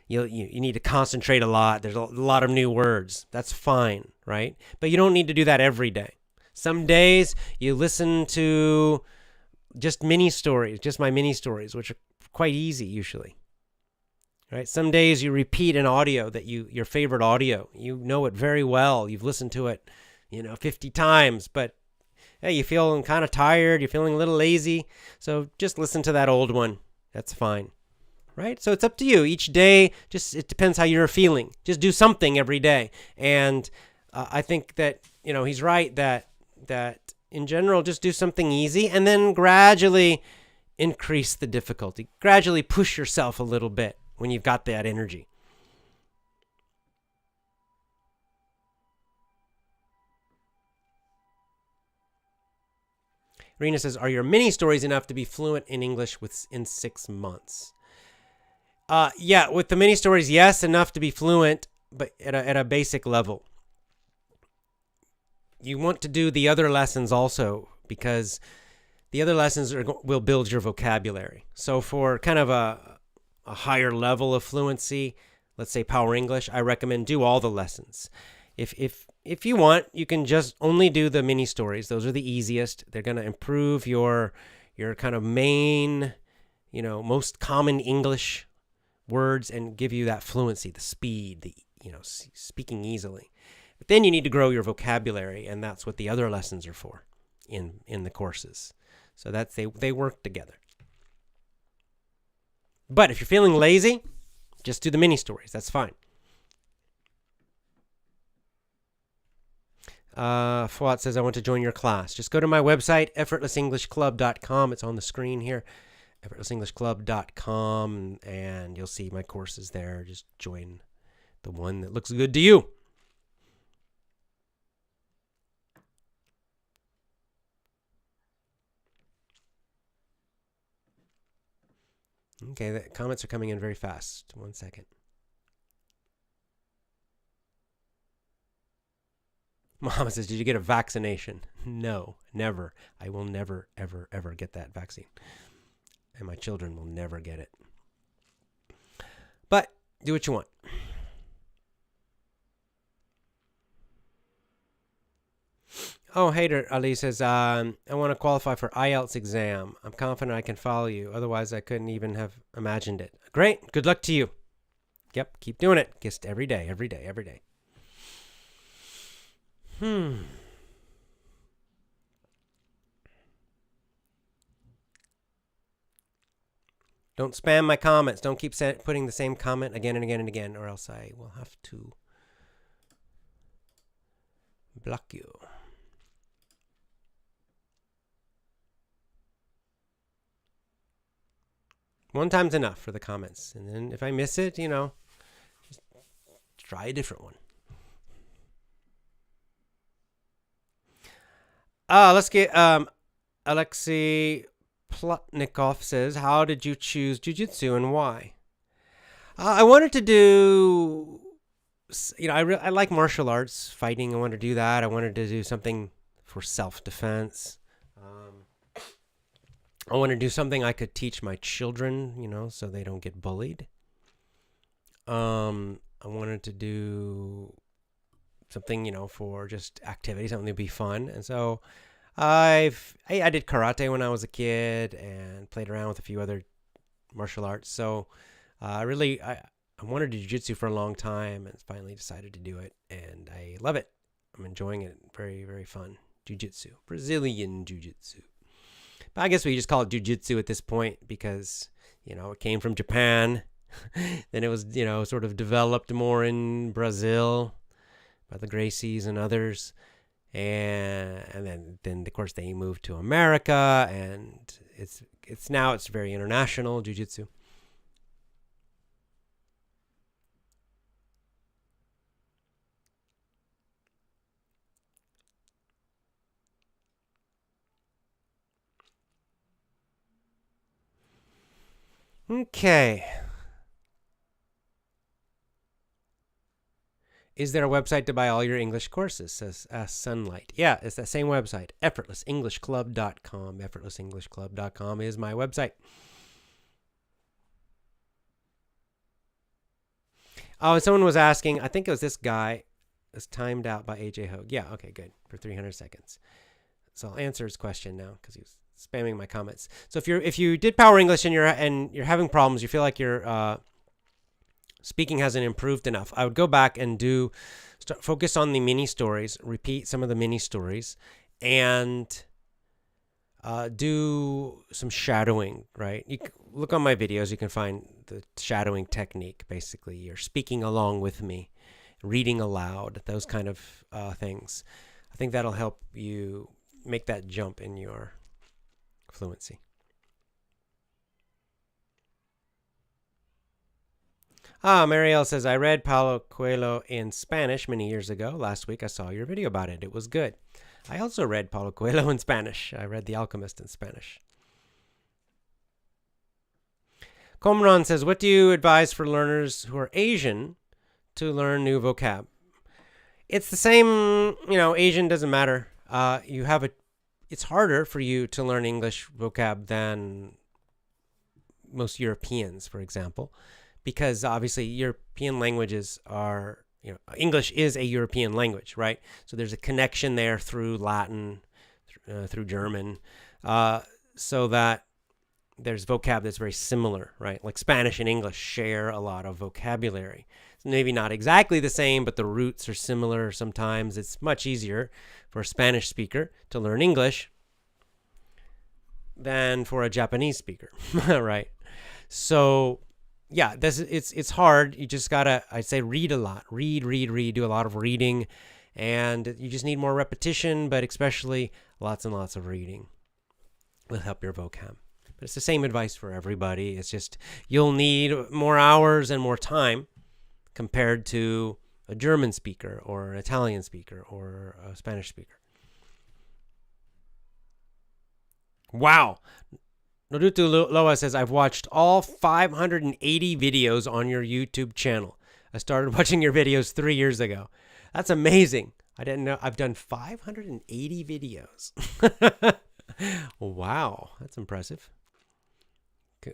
You need to concentrate a lot. There's a lot of new words. That's fine, right? But you don't need to do that every day. Some days you listen to just mini stories, just my mini stories, which are quite easy usually. Right? Some days you repeat an audio that your favorite audio. You know it very well. You've listened to it, 50 times, but hey, you're feeling kind of tired, you're feeling a little lazy, so just listen to that old one. That's fine, right? So it's up to you. Each day, it depends how you're feeling. Just do something every day. And I think that, he's right that in general, just do something easy and then gradually increase the difficulty. Gradually push yourself a little bit when you've got that energy. Rena says, are your mini stories enough to be fluent in English in 6 months? Yeah, with the mini stories, yes, enough to be fluent, but at a basic level. You want to do the other lessons also, because the other lessons will build your vocabulary. So for kind of a higher level of fluency, let's say Power English, I recommend do all the lessons. If you want, you can just only do the mini stories. Those are the easiest. They're going to improve your kind of main, most common English words and give you that fluency, the speed, the speaking easily. But then you need to grow your vocabulary, and that's what the other lessons are for in the courses. So that's they work together. But if you're feeling lazy, just do the mini stories. That's fine. Fuat says, I want to join your class. Just go to my website, effortlessenglishclub.com. It's on the screen here, effortlessenglishclub.com, and you'll see my courses there. Just join the one that looks good to you. Okay, the comments are coming in very fast. 1 second. Mom says, did you get a vaccination? No, never. I will never, ever, ever get that vaccine. And my children will never get it. But do what you want. Oh, Hader Ali says, I want to qualify for IELTS exam. I'm confident I can follow you. Otherwise, I couldn't even have imagined it. Great. Good luck to you. Yep. Keep doing it. Just every day, every day, every day. Don't spam my comments. Don't keep putting the same comment again and again and again, or else I will have to block you. One time's enough for the comments. And then if I miss it, just try a different one. Let's get Alexei Plotnikov says, how did you choose jiu-jitsu and why? I wanted to do, I like martial arts, fighting. I wanted to do that. I wanted to do something for self-defense. I want to do something I could teach my children, so they don't get bullied. I wanted to do something, for just activity, something to be fun. And so I did karate when I was a kid and played around with a few other martial arts. So I wanted to do jiu-jitsu for a long time and finally decided to do it. And I love it. I'm enjoying it. Very, very fun. Jiu-jitsu. Brazilian jiu-jitsu. But I guess we just call it jiu-jitsu at this point because, it came from Japan. Then it was, sort of developed more in Brazil by the Gracies and others. And then of course they moved to America, and it's very international jiu-jitsu. Okay. Is there a website to buy all your English courses? Says Sunlight. Yeah, it's that same website. EffortlessEnglishClub.com. EffortlessEnglishClub.com is my website. Oh, and someone was asking, I think it was this guy, is timed out by AJ Hoge. Yeah, okay, good. For 300 seconds. So I'll answer his question now because he was spamming my comments. So if you did Power English and you're having problems, you feel like your speaking hasn't improved enough, I would go back and focus on the mini stories, repeat some of the mini stories, and do some shadowing, right? You can look on my videos, you can find the shadowing technique. Basically, you're speaking along with me, reading aloud, those kind of things. I think that'll help you make that jump in your fluency. Marielle says, I read Paulo Coelho in Spanish many years ago. Last week I saw your video about it. It was good. I also read Paulo Coelho in Spanish. I read The Alchemist in Spanish. Comron says, what do you advise for learners who are Asian to learn new vocab? It's the same, Asian doesn't matter. It's harder for you to learn English vocab than most Europeans, for example, because obviously European languages are, English is a European language, right? So there's a connection there through Latin, through German, so that there's vocab that's very similar, right? Like Spanish and English share a lot of vocabulary. It's maybe not exactly the same, but the roots are similar. Sometimes it's much easier for a Spanish speaker to learn English than for a Japanese speaker, right? So yeah, it's hard. You just gotta, I'd say, read a lot. Read, do a lot of reading. And you just need more repetition, but especially lots and lots of reading will help your vocab. But it's the same advice for everybody. It's just you'll need more hours and more time compared to a German speaker or an Italian speaker or a Spanish speaker. Wow. Norutu Loa says, I've watched all 580 videos on your YouTube channel. I started watching your videos 3 years ago. That's amazing. I didn't know. I've done 580 videos. Wow. That's impressive.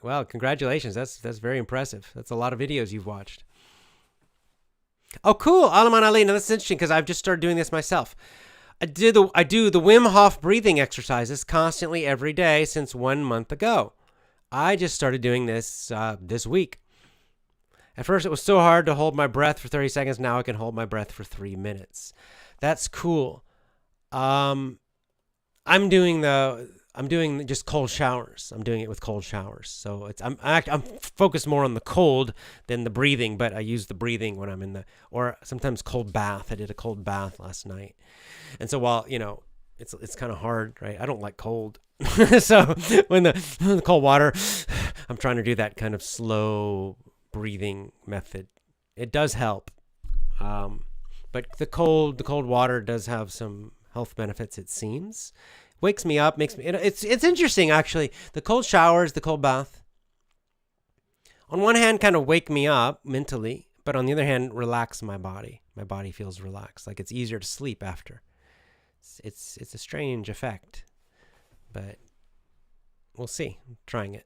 Well, congratulations. That's very impressive. That's a lot of videos you've watched. Oh, cool. Alaman Ali. Now, that's interesting because I've just started doing this myself. I do the Wim Hof breathing exercises constantly every day since 1 month ago. I just started doing this this week. At first, it was so hard to hold my breath for 30 seconds. Now I can hold my breath for 3 minutes. That's cool. I'm doing just cold showers. I'm doing it with cold showers. So I'm focused more on the cold than the breathing, but I use the breathing when I'm or sometimes cold bath. I did a cold bath last night. And so while, it's kind of hard, right? I don't like cold. So when the cold water, I'm trying to do that kind of slow breathing method. It does help. But the cold water does have some health benefits, it seems. Wakes me up, makes me, it's interesting actually. The cold showers, the cold bath, on one hand kind of wake me up mentally, but on the other hand relax my body. My body feels relaxed, like it's easier to sleep after. It's a strange effect, but we'll see. I'm trying it.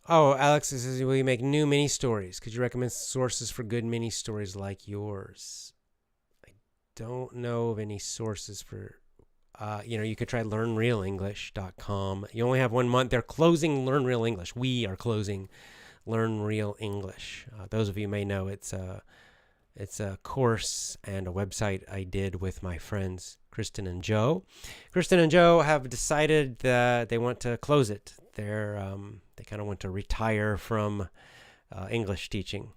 Oh, Alex says, will you make new mini stories? Could you recommend sources for good mini stories like yours? I don't know of any sources for, you could try learnrealenglish.com. You only have 1 month. They're closing Learn Real English. We are closing Learn Real English. Those of you may know it's a course and a website I did with my friends Kristen and Joe. Kristen and Joe have decided that they want to close it. They kind of want to retire from English teaching.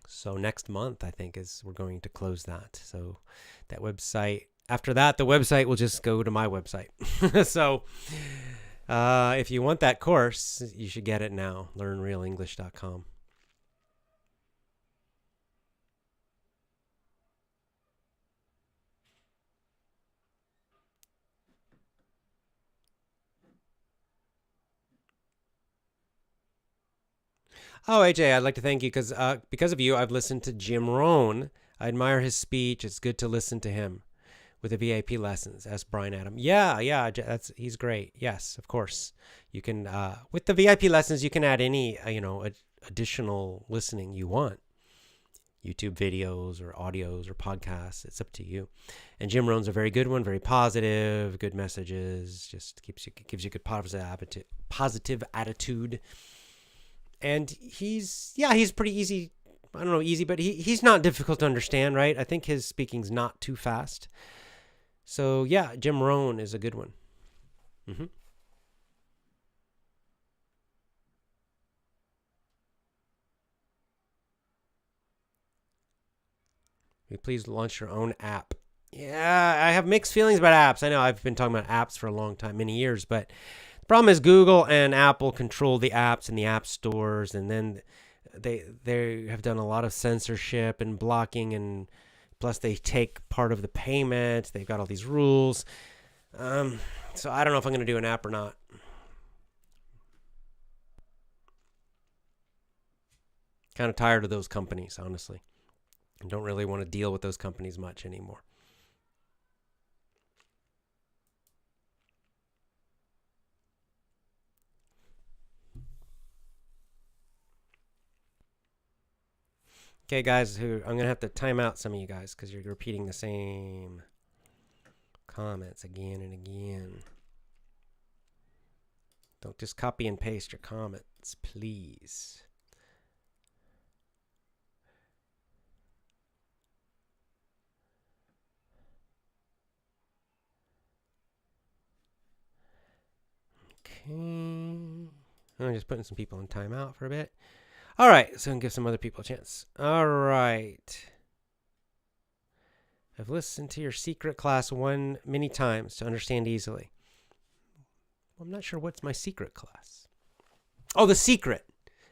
So next month, I think, we're going to close that. So that website, after that, the website will just go to my website. So if you want that course, you should get it now, learnrealenglish.com. Oh, AJ, I'd like to thank you because of you, I've listened to Jim Rohn. I admire his speech. It's good to listen to him with the VIP lessons. Ask Brian Adam. Yeah, he's great. Yes, of course. You can with the VIP lessons, you can add any additional listening you want. YouTube videos or audios or podcasts. It's up to you. And Jim Rohn's a very good one, very positive, good messages. Just gives you good positive attitude. And he's pretty easy. I don't know, easy, but he's not difficult to understand, right? I think his speaking's not too fast. So yeah, Jim Rohn is a good one. Mm-hmm. Will you please launch your own app? Yeah, I have mixed feelings about apps. I know I've been talking about apps for a long time, many years, but the problem is Google and Apple control the apps in the app stores, and then they have done a lot of censorship and blocking, and plus they take part of the payment. They've got all these rules. So I don't know if I'm going to do an app or not. Kind of tired of those companies, honestly. I don't really want to deal with those companies much anymore. Okay, guys, I'm going to have to time out some of you guys because you're repeating the same comments again and again. Don't just copy and paste your comments, please. Okay. I'm just putting some people in timeout for a bit. All right, so I can give some other people a chance. All right. I've listened to your secret class many times to understand easily. I'm not sure what's my secret class. Oh, the secret.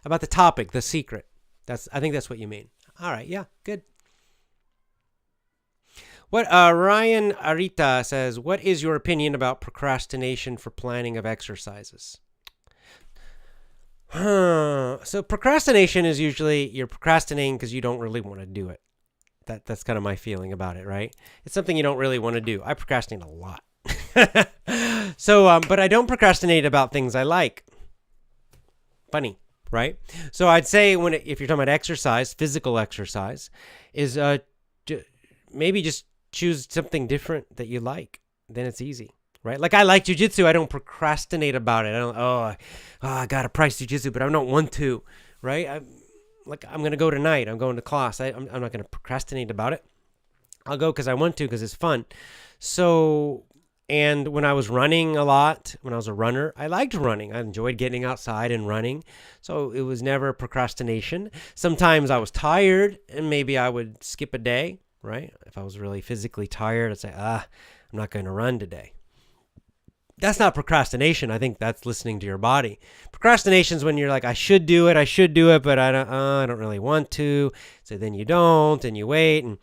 About the topic, the secret. I think that's what you mean. All right, yeah, good. What Ryan Arita says, what is your opinion about procrastination for planning of exercises? So procrastination is usually you're procrastinating because you don't really want to do it. That's kind of my feeling about it, right? It's something you don't really want to do. I procrastinate a lot. So, but I don't procrastinate about things I like. Funny, right? So I'd say if you're talking about exercise, physical exercise, is maybe just choose something different that you like. Then it's easy. Right? Like I like jujitsu. I don't procrastinate about it. I don't, I got to price jujitsu, but I don't want to, right? I'm going to go tonight. I'm going to class. I'm not going to procrastinate about it. I'll go because I want to, because it's fun. So, and when I was running a lot, when I was a runner, I liked running. I enjoyed getting outside and running. So it was never procrastination. Sometimes I was tired and maybe I would skip a day, right? If I was really physically tired, I'd say, I'm not going to run today. That's not procrastination. I think that's listening to your body. Procrastination is when you're like, I should do it, but I don't really want to. So then you don't, and you wait, and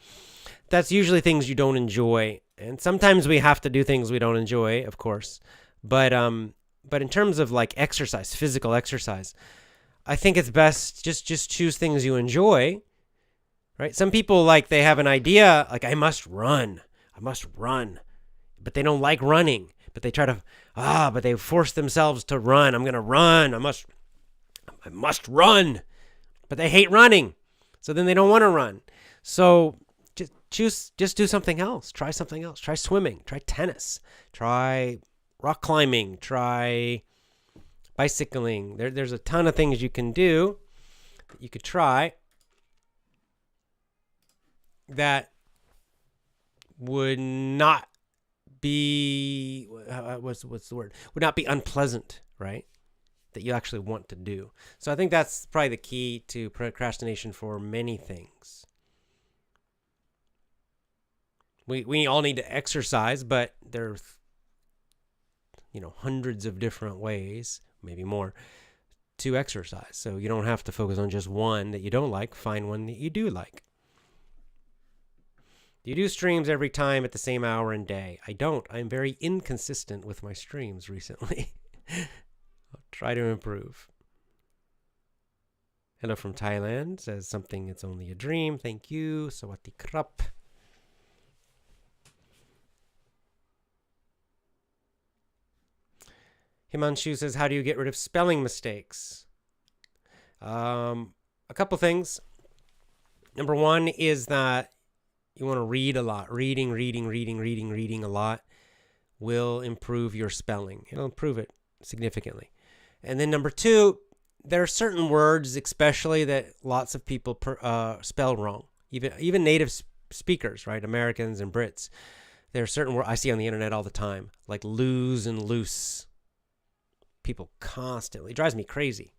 that's usually things you don't enjoy. And sometimes we have to do things we don't enjoy, of course. But in terms of like exercise, physical exercise, I think it's best just choose things you enjoy. Right? Some people they have an idea like I must run, but they don't like running. But they try to, but they force themselves to run. I'm going to run. I must. I must run, but they hate running. So then they don't want to run. So just do something else. Try something else. Try swimming. Try tennis. Try rock climbing. Try bicycling. There's a ton of things you can do that you could try that would not be what's the word? Would not be unpleasant, right? That you actually want to do. So I think that's probably the key to procrastination for many things. We all need to exercise, but there are, hundreds of different ways, maybe more, to exercise. So you don't have to focus on just one that you don't like. Find one that you do like. Do you do streams every time at the same hour and day? I don't. I'm very inconsistent with my streams recently. I'll try to improve. Hello from Thailand. Says something, it's only a dream. Thank you. Sawati krap. Himanshu says, how do you get rid of spelling mistakes? A couple things. Number one is that you want to read a lot. Reading a lot will improve your spelling. It'll improve it significantly. And then number two, there are certain words especially that lots of people spell wrong. Even native speakers, right? Americans and Brits. There are certain words I see on the internet all the time, like lose and loose. People constantly, it drives me crazy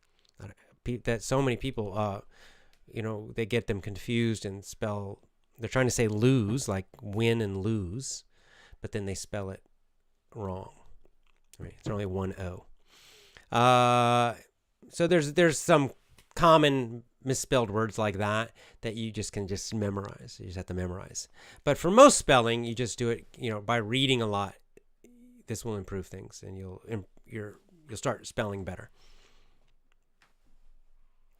that so many people, they get them confused and they're trying to say lose, like win and lose, but then they spell it wrong. Right? It's only one O. So there's some common misspelled words like that you can memorize. You just have to memorize. But for most spelling, you just do it, by reading a lot. This will improve things, and you'll start spelling better.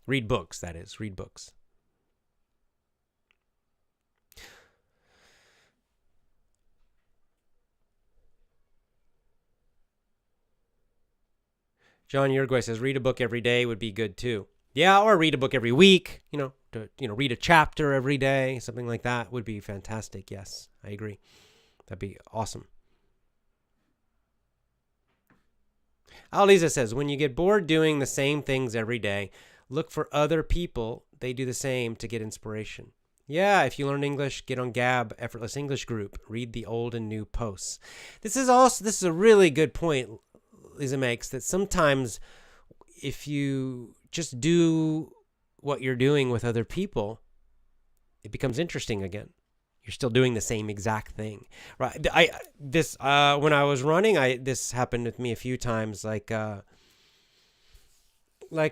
Read books, that is. Read books. John Uruguay says, read a book every day would be good too. Yeah, or read a book every week, read a chapter every day, something like that would be fantastic. Yes, I agree. That'd be awesome. Aliza says, when you get bored doing the same things every day, look for other people. They do the same to get inspiration. Yeah, if you learn English, get on Gab, Effortless English Group. Read the old and new posts. This is a really good point Lisa makes, that sometimes if you just do what you're doing with other people, it becomes interesting again. You're still doing the same exact thing, right? When I was running, this happened with me a few times, like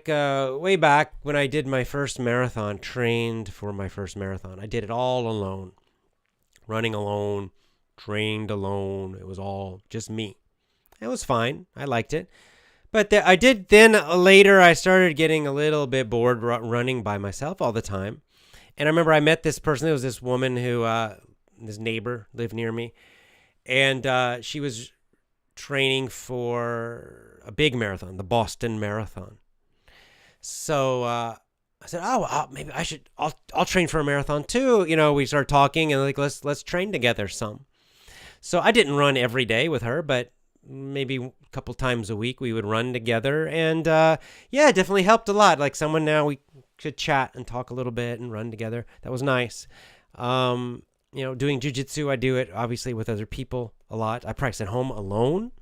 way back when I did my first marathon, trained for my first marathon. I did it all alone, running alone, trained alone. It was all just me. It was fine. I liked it. But later I started getting a little bit bored running by myself all the time. And I remember I met this person. There was this woman who, this neighbor, lived near me. And she was training for a big marathon, the Boston Marathon. So I said, maybe I'll train for a marathon too. We started talking and let's train together some. So I didn't run every day with her, but maybe a couple times a week we would run together. And it definitely helped a lot. Like someone now we could chat and talk a little bit and run together. That was nice. Doing jujitsu, I do it obviously with other people a lot. I practice at home alone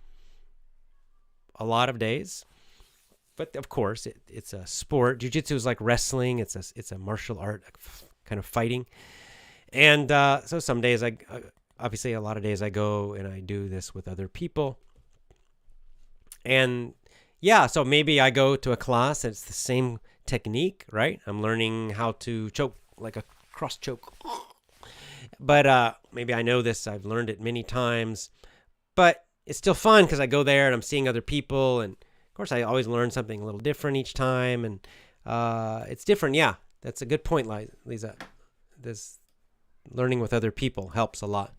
a lot of days. But of course, it's a sport. Jiu-jitsu is like wrestling. It's a martial art, kind of fighting. And so some days obviously a lot of days I go and I do this with other people. And so maybe I go to a class and it's the same technique, right? I'm learning how to choke like a cross choke. But maybe I know this. I've learned it many times. But it's still fun because I go there and I'm seeing other people, and of course, I always learn something a little different each time, and it's different. Yeah, that's a good point, Lisa. This learning with other people helps a lot.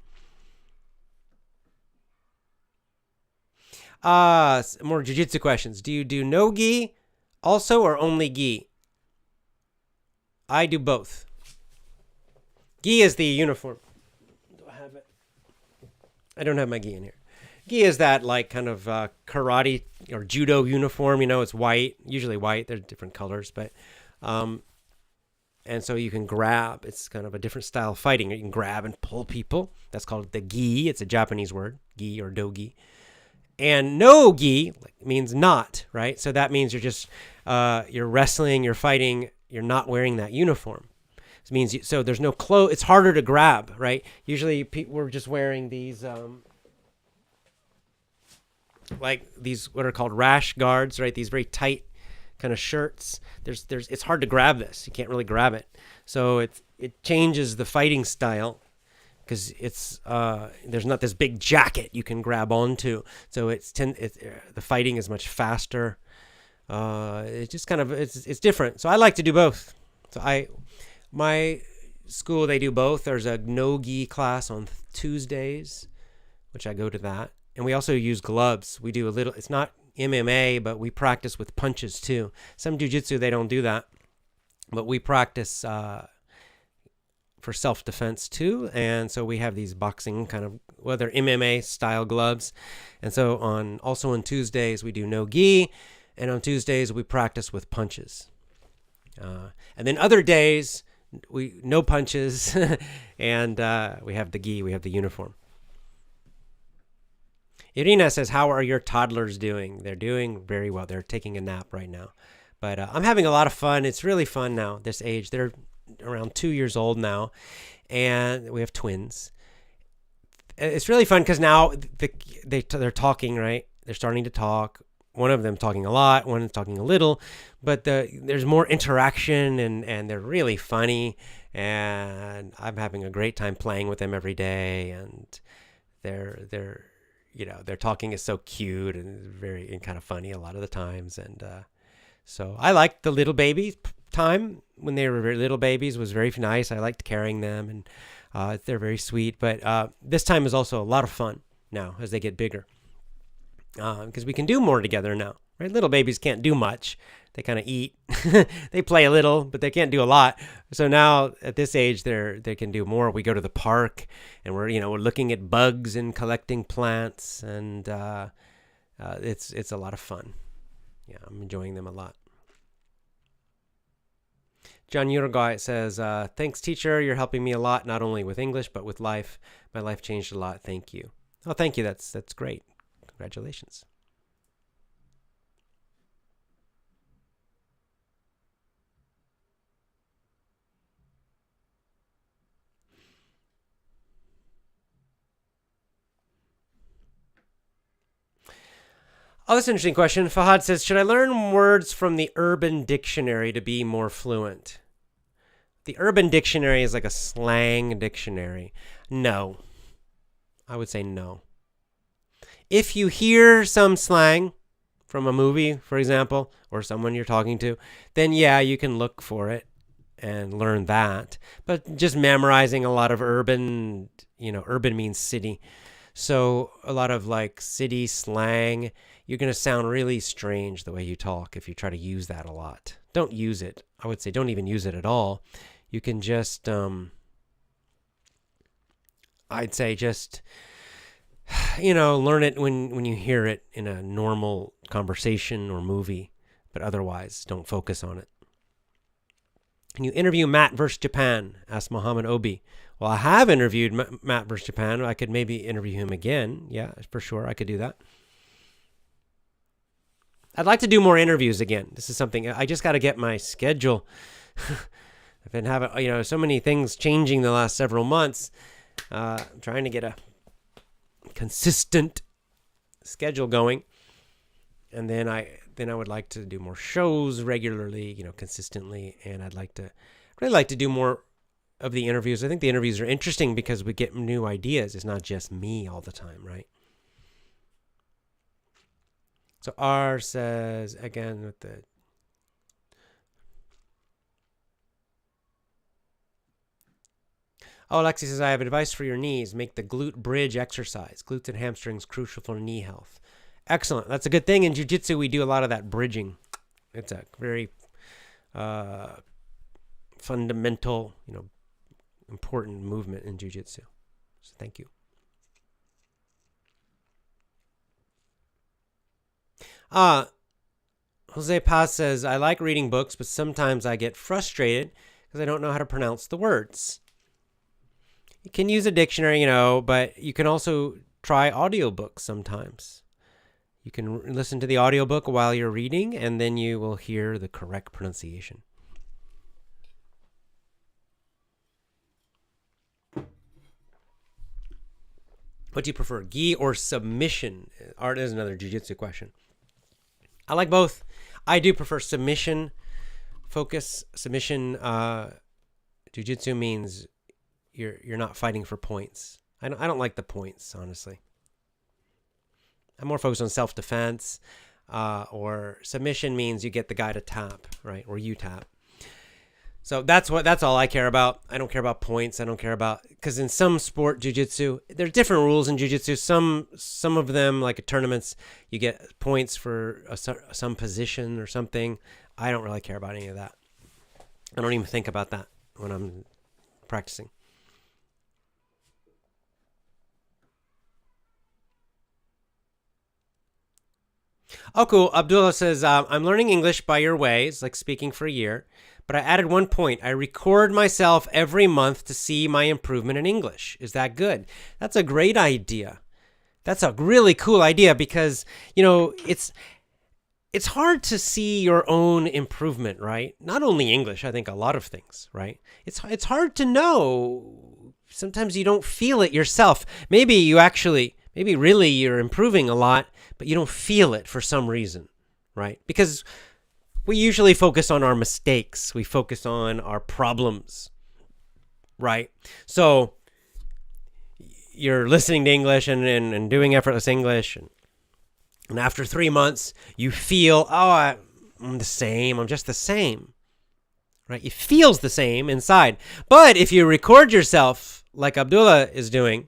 More jiu-jitsu questions. Do you do no-gi Also or only gi? I do both. Gi is the uniform. Do I have it? I don't have my gi in here. Gi is that like kind of karate or judo uniform. It's white, usually white. There's different colors, but and so you can grab. It's kind of a different style of fighting. You can grab and pull people. That's called the gi. It's a Japanese word, gi or dogi. And no gi means not, right? So that means you're just you're wrestling, you're fighting, you're not wearing that uniform. It means so there's no clothes. It's harder to grab, right? Usually we're just wearing these like these what are called rash guards, right? These very tight kind of shirts. It's hard to grab this. You can't really grab it. So it changes the fighting style because it's there's not this big jacket you can grab onto. So the fighting is much faster. It's just kind of it's different. So I like to do both. So my school they do both. There's a no-gi class on Tuesdays, which I go to that. And we also use gloves. We do a little, it's not MMA, but we practice with punches too. Some jiu-jitsu, they don't do that. But we practice for self-defense too. And so we have these boxing kind of, well, they're MMA style gloves. And so also on Tuesdays, we do no gi. And on Tuesdays, we practice with punches. And then other days, no punches. And we have the gi, we have the uniform. Irina says, how are your toddlers doing? They're doing very well. They're taking a nap right now. But I'm having a lot of fun. It's really fun now, this age. They're around 2 years old now, and we have twins. It's really fun because now they're talking, right? They're starting to talk. One of them talking a lot, one is talking a little, but there's more interaction, and they're really funny, and I'm having a great time playing with them every day, and their talking is so cute and kind of funny a lot of the times. And so I liked the little baby time when they were very little babies was very nice. I liked carrying them, and they're very sweet. But this time is also a lot of fun now as they get bigger because we can do more together now, right? Little babies can't do much. They kind of eat. They play a little, but they can't do a lot. So now at this age, they can do more. We go to the park, and we're looking at bugs and collecting plants, and it's a lot of fun. Yeah, I'm enjoying them a lot. John Uruguay says, thanks, teacher. You're helping me a lot, not only with English, but with life. My life changed a lot. Thank you. Oh, thank you. That's great. Congratulations. Oh, that's an interesting question. Fahad says, should I learn words from the Urban Dictionary to be more fluent? The Urban Dictionary is like a slang dictionary. No. I would say no. If you hear some slang from a movie, for example, or someone you're talking to, then yeah, you can look for it and learn that. But just memorizing a lot of urban means city. So a lot of like city slang, you're going to sound really strange the way you talk if you try to use that a lot. Don't use it. I would say don't even use it at all. You can just, I'd say just, learn it when you hear it in a normal conversation or movie, but otherwise don't focus on it. Can you interview Matt versus Japan? Asked Muhammad Obi. Well, I have interviewed Matt versus Japan. I could maybe interview him again. Yeah, for sure. I could do that. I'd like to do more interviews again. This is something I just got to get my schedule. I've been having, so many things changing the last several months. I'm trying to get a consistent schedule going. And then I would like to do more shows regularly, consistently. And I'd really like to do more of the interviews. I think the interviews are interesting because we get new ideas. It's not just me all the time, right? So R says, again, with the... Oh, Lexi says, I have advice for your knees. Make the glute bridge exercise. Glutes and hamstrings crucial for knee health. Excellent. That's a good thing. In jiu-jitsu, we do a lot of that bridging. It's a very fundamental, important movement in jiu-jitsu. So thank you. Jose Paz says, I like reading books, but sometimes I get frustrated because I don't know how to pronounce the words. You can use a dictionary, but you can also try audiobooks sometimes. You can listen to the audiobook while you're reading, and then you will hear the correct pronunciation. What do you prefer, gi or submission? Art is another jiu-jitsu question. I like both. I do prefer submission focus. Submission jiu-jitsu means you're not fighting for points. I don't like the points, honestly. I'm more focused on self-defense, or submission means you get the guy to tap, right? Or you tap. So that's all I care about. I don't care about points. I don't care about, because in some sport jiu-jitsu, there's different rules in jiu-jitsu. Some of them, like at tournaments, you get points for some position or something. I don't really care about any of that. I don't even think about that when I'm practicing. Oh, cool. Abdullah says, I'm learning English by your ways, like speaking for a year, but I added one point. I record myself every month to see my improvement in English. Is that good? That's a great idea. That's a really cool idea because, it's hard to see your own improvement, right? Not only English, I think a lot of things, right? It's hard to know. Sometimes you don't feel it yourself. Maybe really you're improving a lot, but you don't feel it for some reason, right? Because we usually focus on our mistakes. We focus on our problems, right? So you're listening to English and doing effortless English. And after 3 months, you feel, I'm the same. I'm just the same, right? It feels the same inside. But if you record yourself like Abdullah is doing,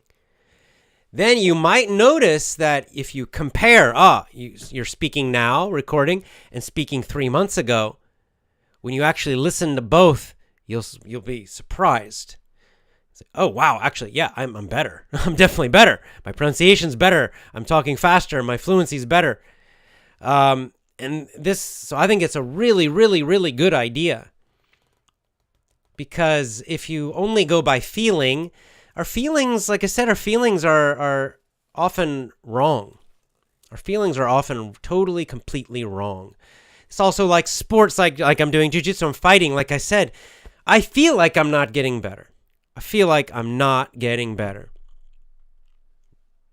then you might notice that if you compare, you're speaking now, recording, and speaking 3 months ago, when you actually listen to both, you'll be surprised. Say, oh, wow, actually, yeah, I'm better. I'm definitely better. My pronunciation's better. I'm talking faster. My fluency's better. So I think it's a really, really, really good idea. Because if you only go by feeling, our feelings, like I said, our feelings are often wrong. Our feelings are often totally, completely wrong. It's also like sports, like I'm doing jiu-jitsu, I'm fighting. Like I said, I feel like I'm not getting better. I feel like I'm not getting better.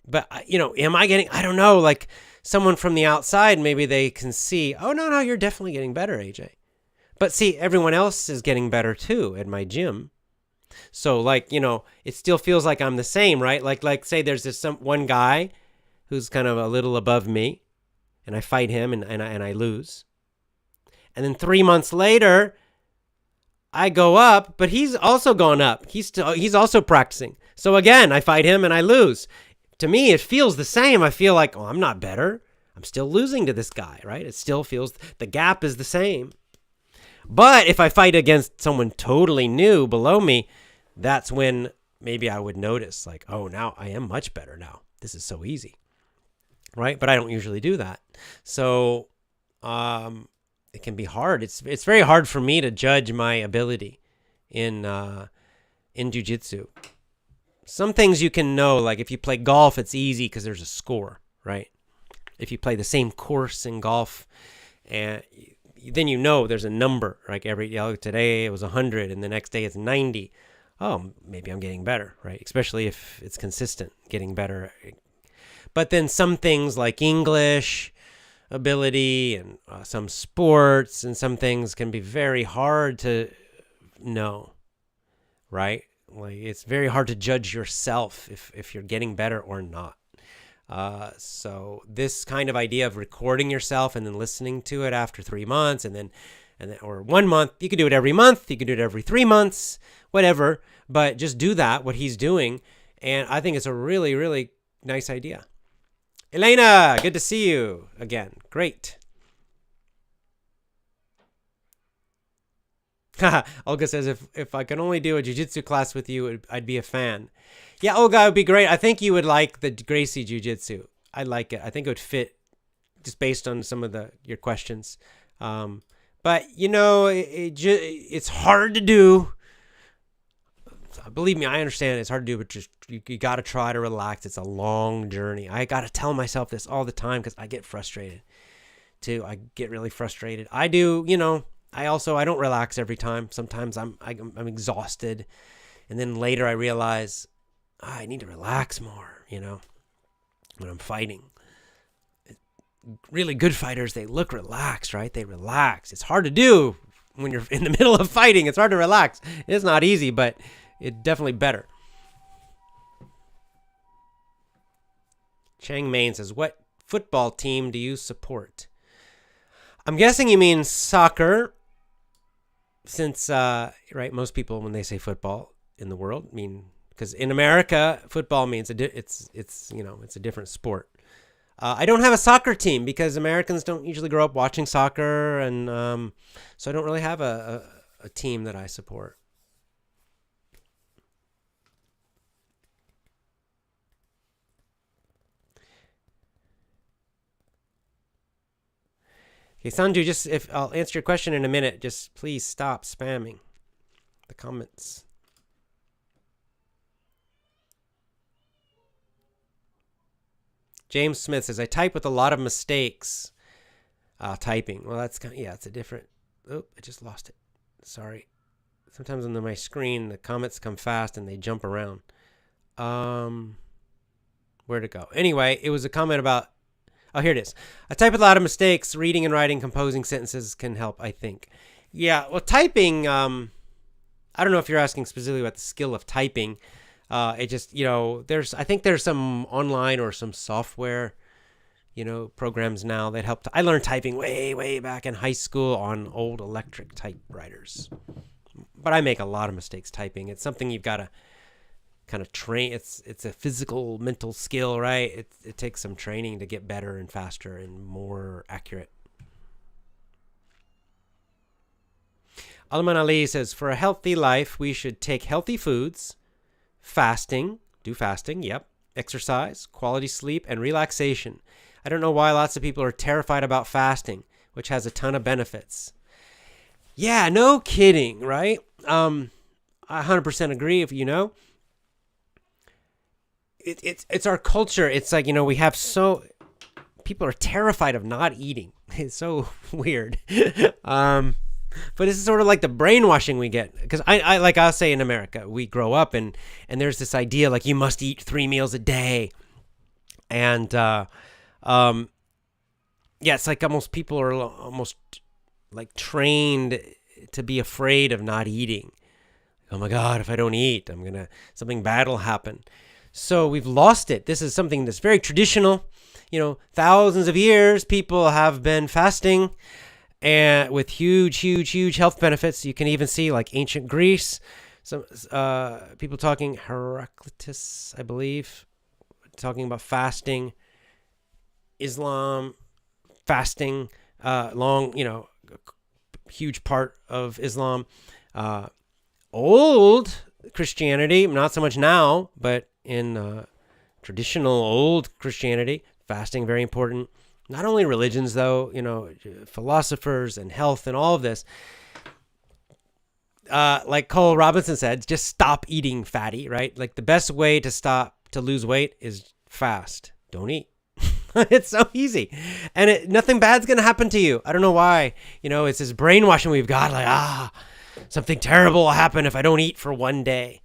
But, am I getting, I don't know, like someone from the outside, maybe they can see, oh, no, you're definitely getting better, AJ. But see, everyone else is getting better too at my gym. So it still feels like I'm the same, right? Like say there's this one guy who's kind of a little above me and I fight him and I lose. And then 3 months later, I go up, but he's also gone up. He's also practicing. So again, I fight him and I lose. To me, it feels the same. I feel like, I'm not better. I'm still losing to this guy, right? It still feels, the gap is the same. But if I fight against someone totally new below me, that's when maybe I would notice now I am much better now. This is so easy, right? But I don't usually do that. So it can be hard. It's very hard for me to judge my ability in jiu-jitsu. Some things you can know, like if you play golf, it's easy because there's a score, right? If you play the same course in golf, and then there's a number. Like today it was 100, and the next day it's 90. Oh, maybe I'm getting better, right? Especially if it's consistent, getting better. But then some things like English ability and some sports and some things can be very hard to know, right? Like it's very hard to judge yourself if you're getting better or not. So this kind of idea of recording yourself and then listening to it after 3 months and then or 1 month, you could do it every month, you could do it every 3 months, whatever, but just do what he's doing. And I think it's a really, really nice idea. Elena, good to see you again. Great. Olga says, if I could only do a jiu-jitsu class with you, I'd be a fan. Yeah, Olga, it would be great. I think you would like the Gracie jiu-jitsu. I like it. I think it would fit just based on some of your questions. But, it's hard to do. Believe me, I understand it's hard to do, but just you got to try to relax. It's a long journey. I got to tell myself this all the time because I get frustrated too. I get really frustrated. I do, I don't relax every time. Sometimes I'm exhausted. And then later I realize I need to relax more, when I'm fighting. Really good fighters, they look relaxed, right? They relax. It's hard to do when you're in the middle of fighting. It's hard to relax. It's not easy, but it's definitely better. Chang Main says, what football team do you support? I'm guessing you mean soccer, since, right, most people, when they say football in the world, mean, because in America, football means it's a different sport. I don't have a soccer team because Americans don't usually grow up watching soccer, and so I don't really have a team that I support. Okay, Sanju, if I'll answer your question in a minute, just please stop spamming the comments. James Smith says, I type with a lot of mistakes typing. Well, that's it's a different... Oh, I just lost it. Sorry. Sometimes on my screen, the comments come fast and they jump around. Where'd it go? Anyway, it was a comment about... Oh, here it is. I type with a lot of mistakes. Reading and writing, composing sentences can help, I think. Yeah, well, typing... I don't know if you're asking specifically about the skill of typing. It just, I think there's some online or some software, programs now that help. I learned typing way, way back in high school on old electric typewriters. But I make a lot of mistakes typing. It's something you've got to kind of train. It's a physical, mental skill, right? It takes some training to get better and faster and more accurate. Alman Ali says, for a healthy life, we should take healthy foods, do fasting, yep, exercise, quality sleep, and relaxation. I don't know why lots of people are terrified about fasting, which has a ton of benefits. Yeah, no kidding, right? I 100% agree. If it's our culture. It's like, we have people are terrified of not eating. It's so weird. But this is sort of like the brainwashing we get, because I like I'll say in America, we grow up and there's this idea like you must eat 3 meals a day, and it's like almost people are almost like trained to be afraid of not eating. Oh my God, if I don't eat, something bad will happen. So we've lost it. This is something that's very traditional. Thousands of years people have been fasting. And with huge, huge, huge health benefits. You can even see like ancient Greece, some people talking, Heraclitus, I believe, talking about fasting, Islam, fasting, huge part of Islam. Old Christianity, not so much now, but in traditional old Christianity, fasting, very important. Not only religions, though, philosophers and health and all of this. Like Cole Robinson said, just stop eating fatty, right? Like the best way to lose weight is fast. Don't eat. It's so easy. And nothing bad's going to happen to you. I don't know why. It's this brainwashing we've got, like, something terrible will happen if I don't eat for one day.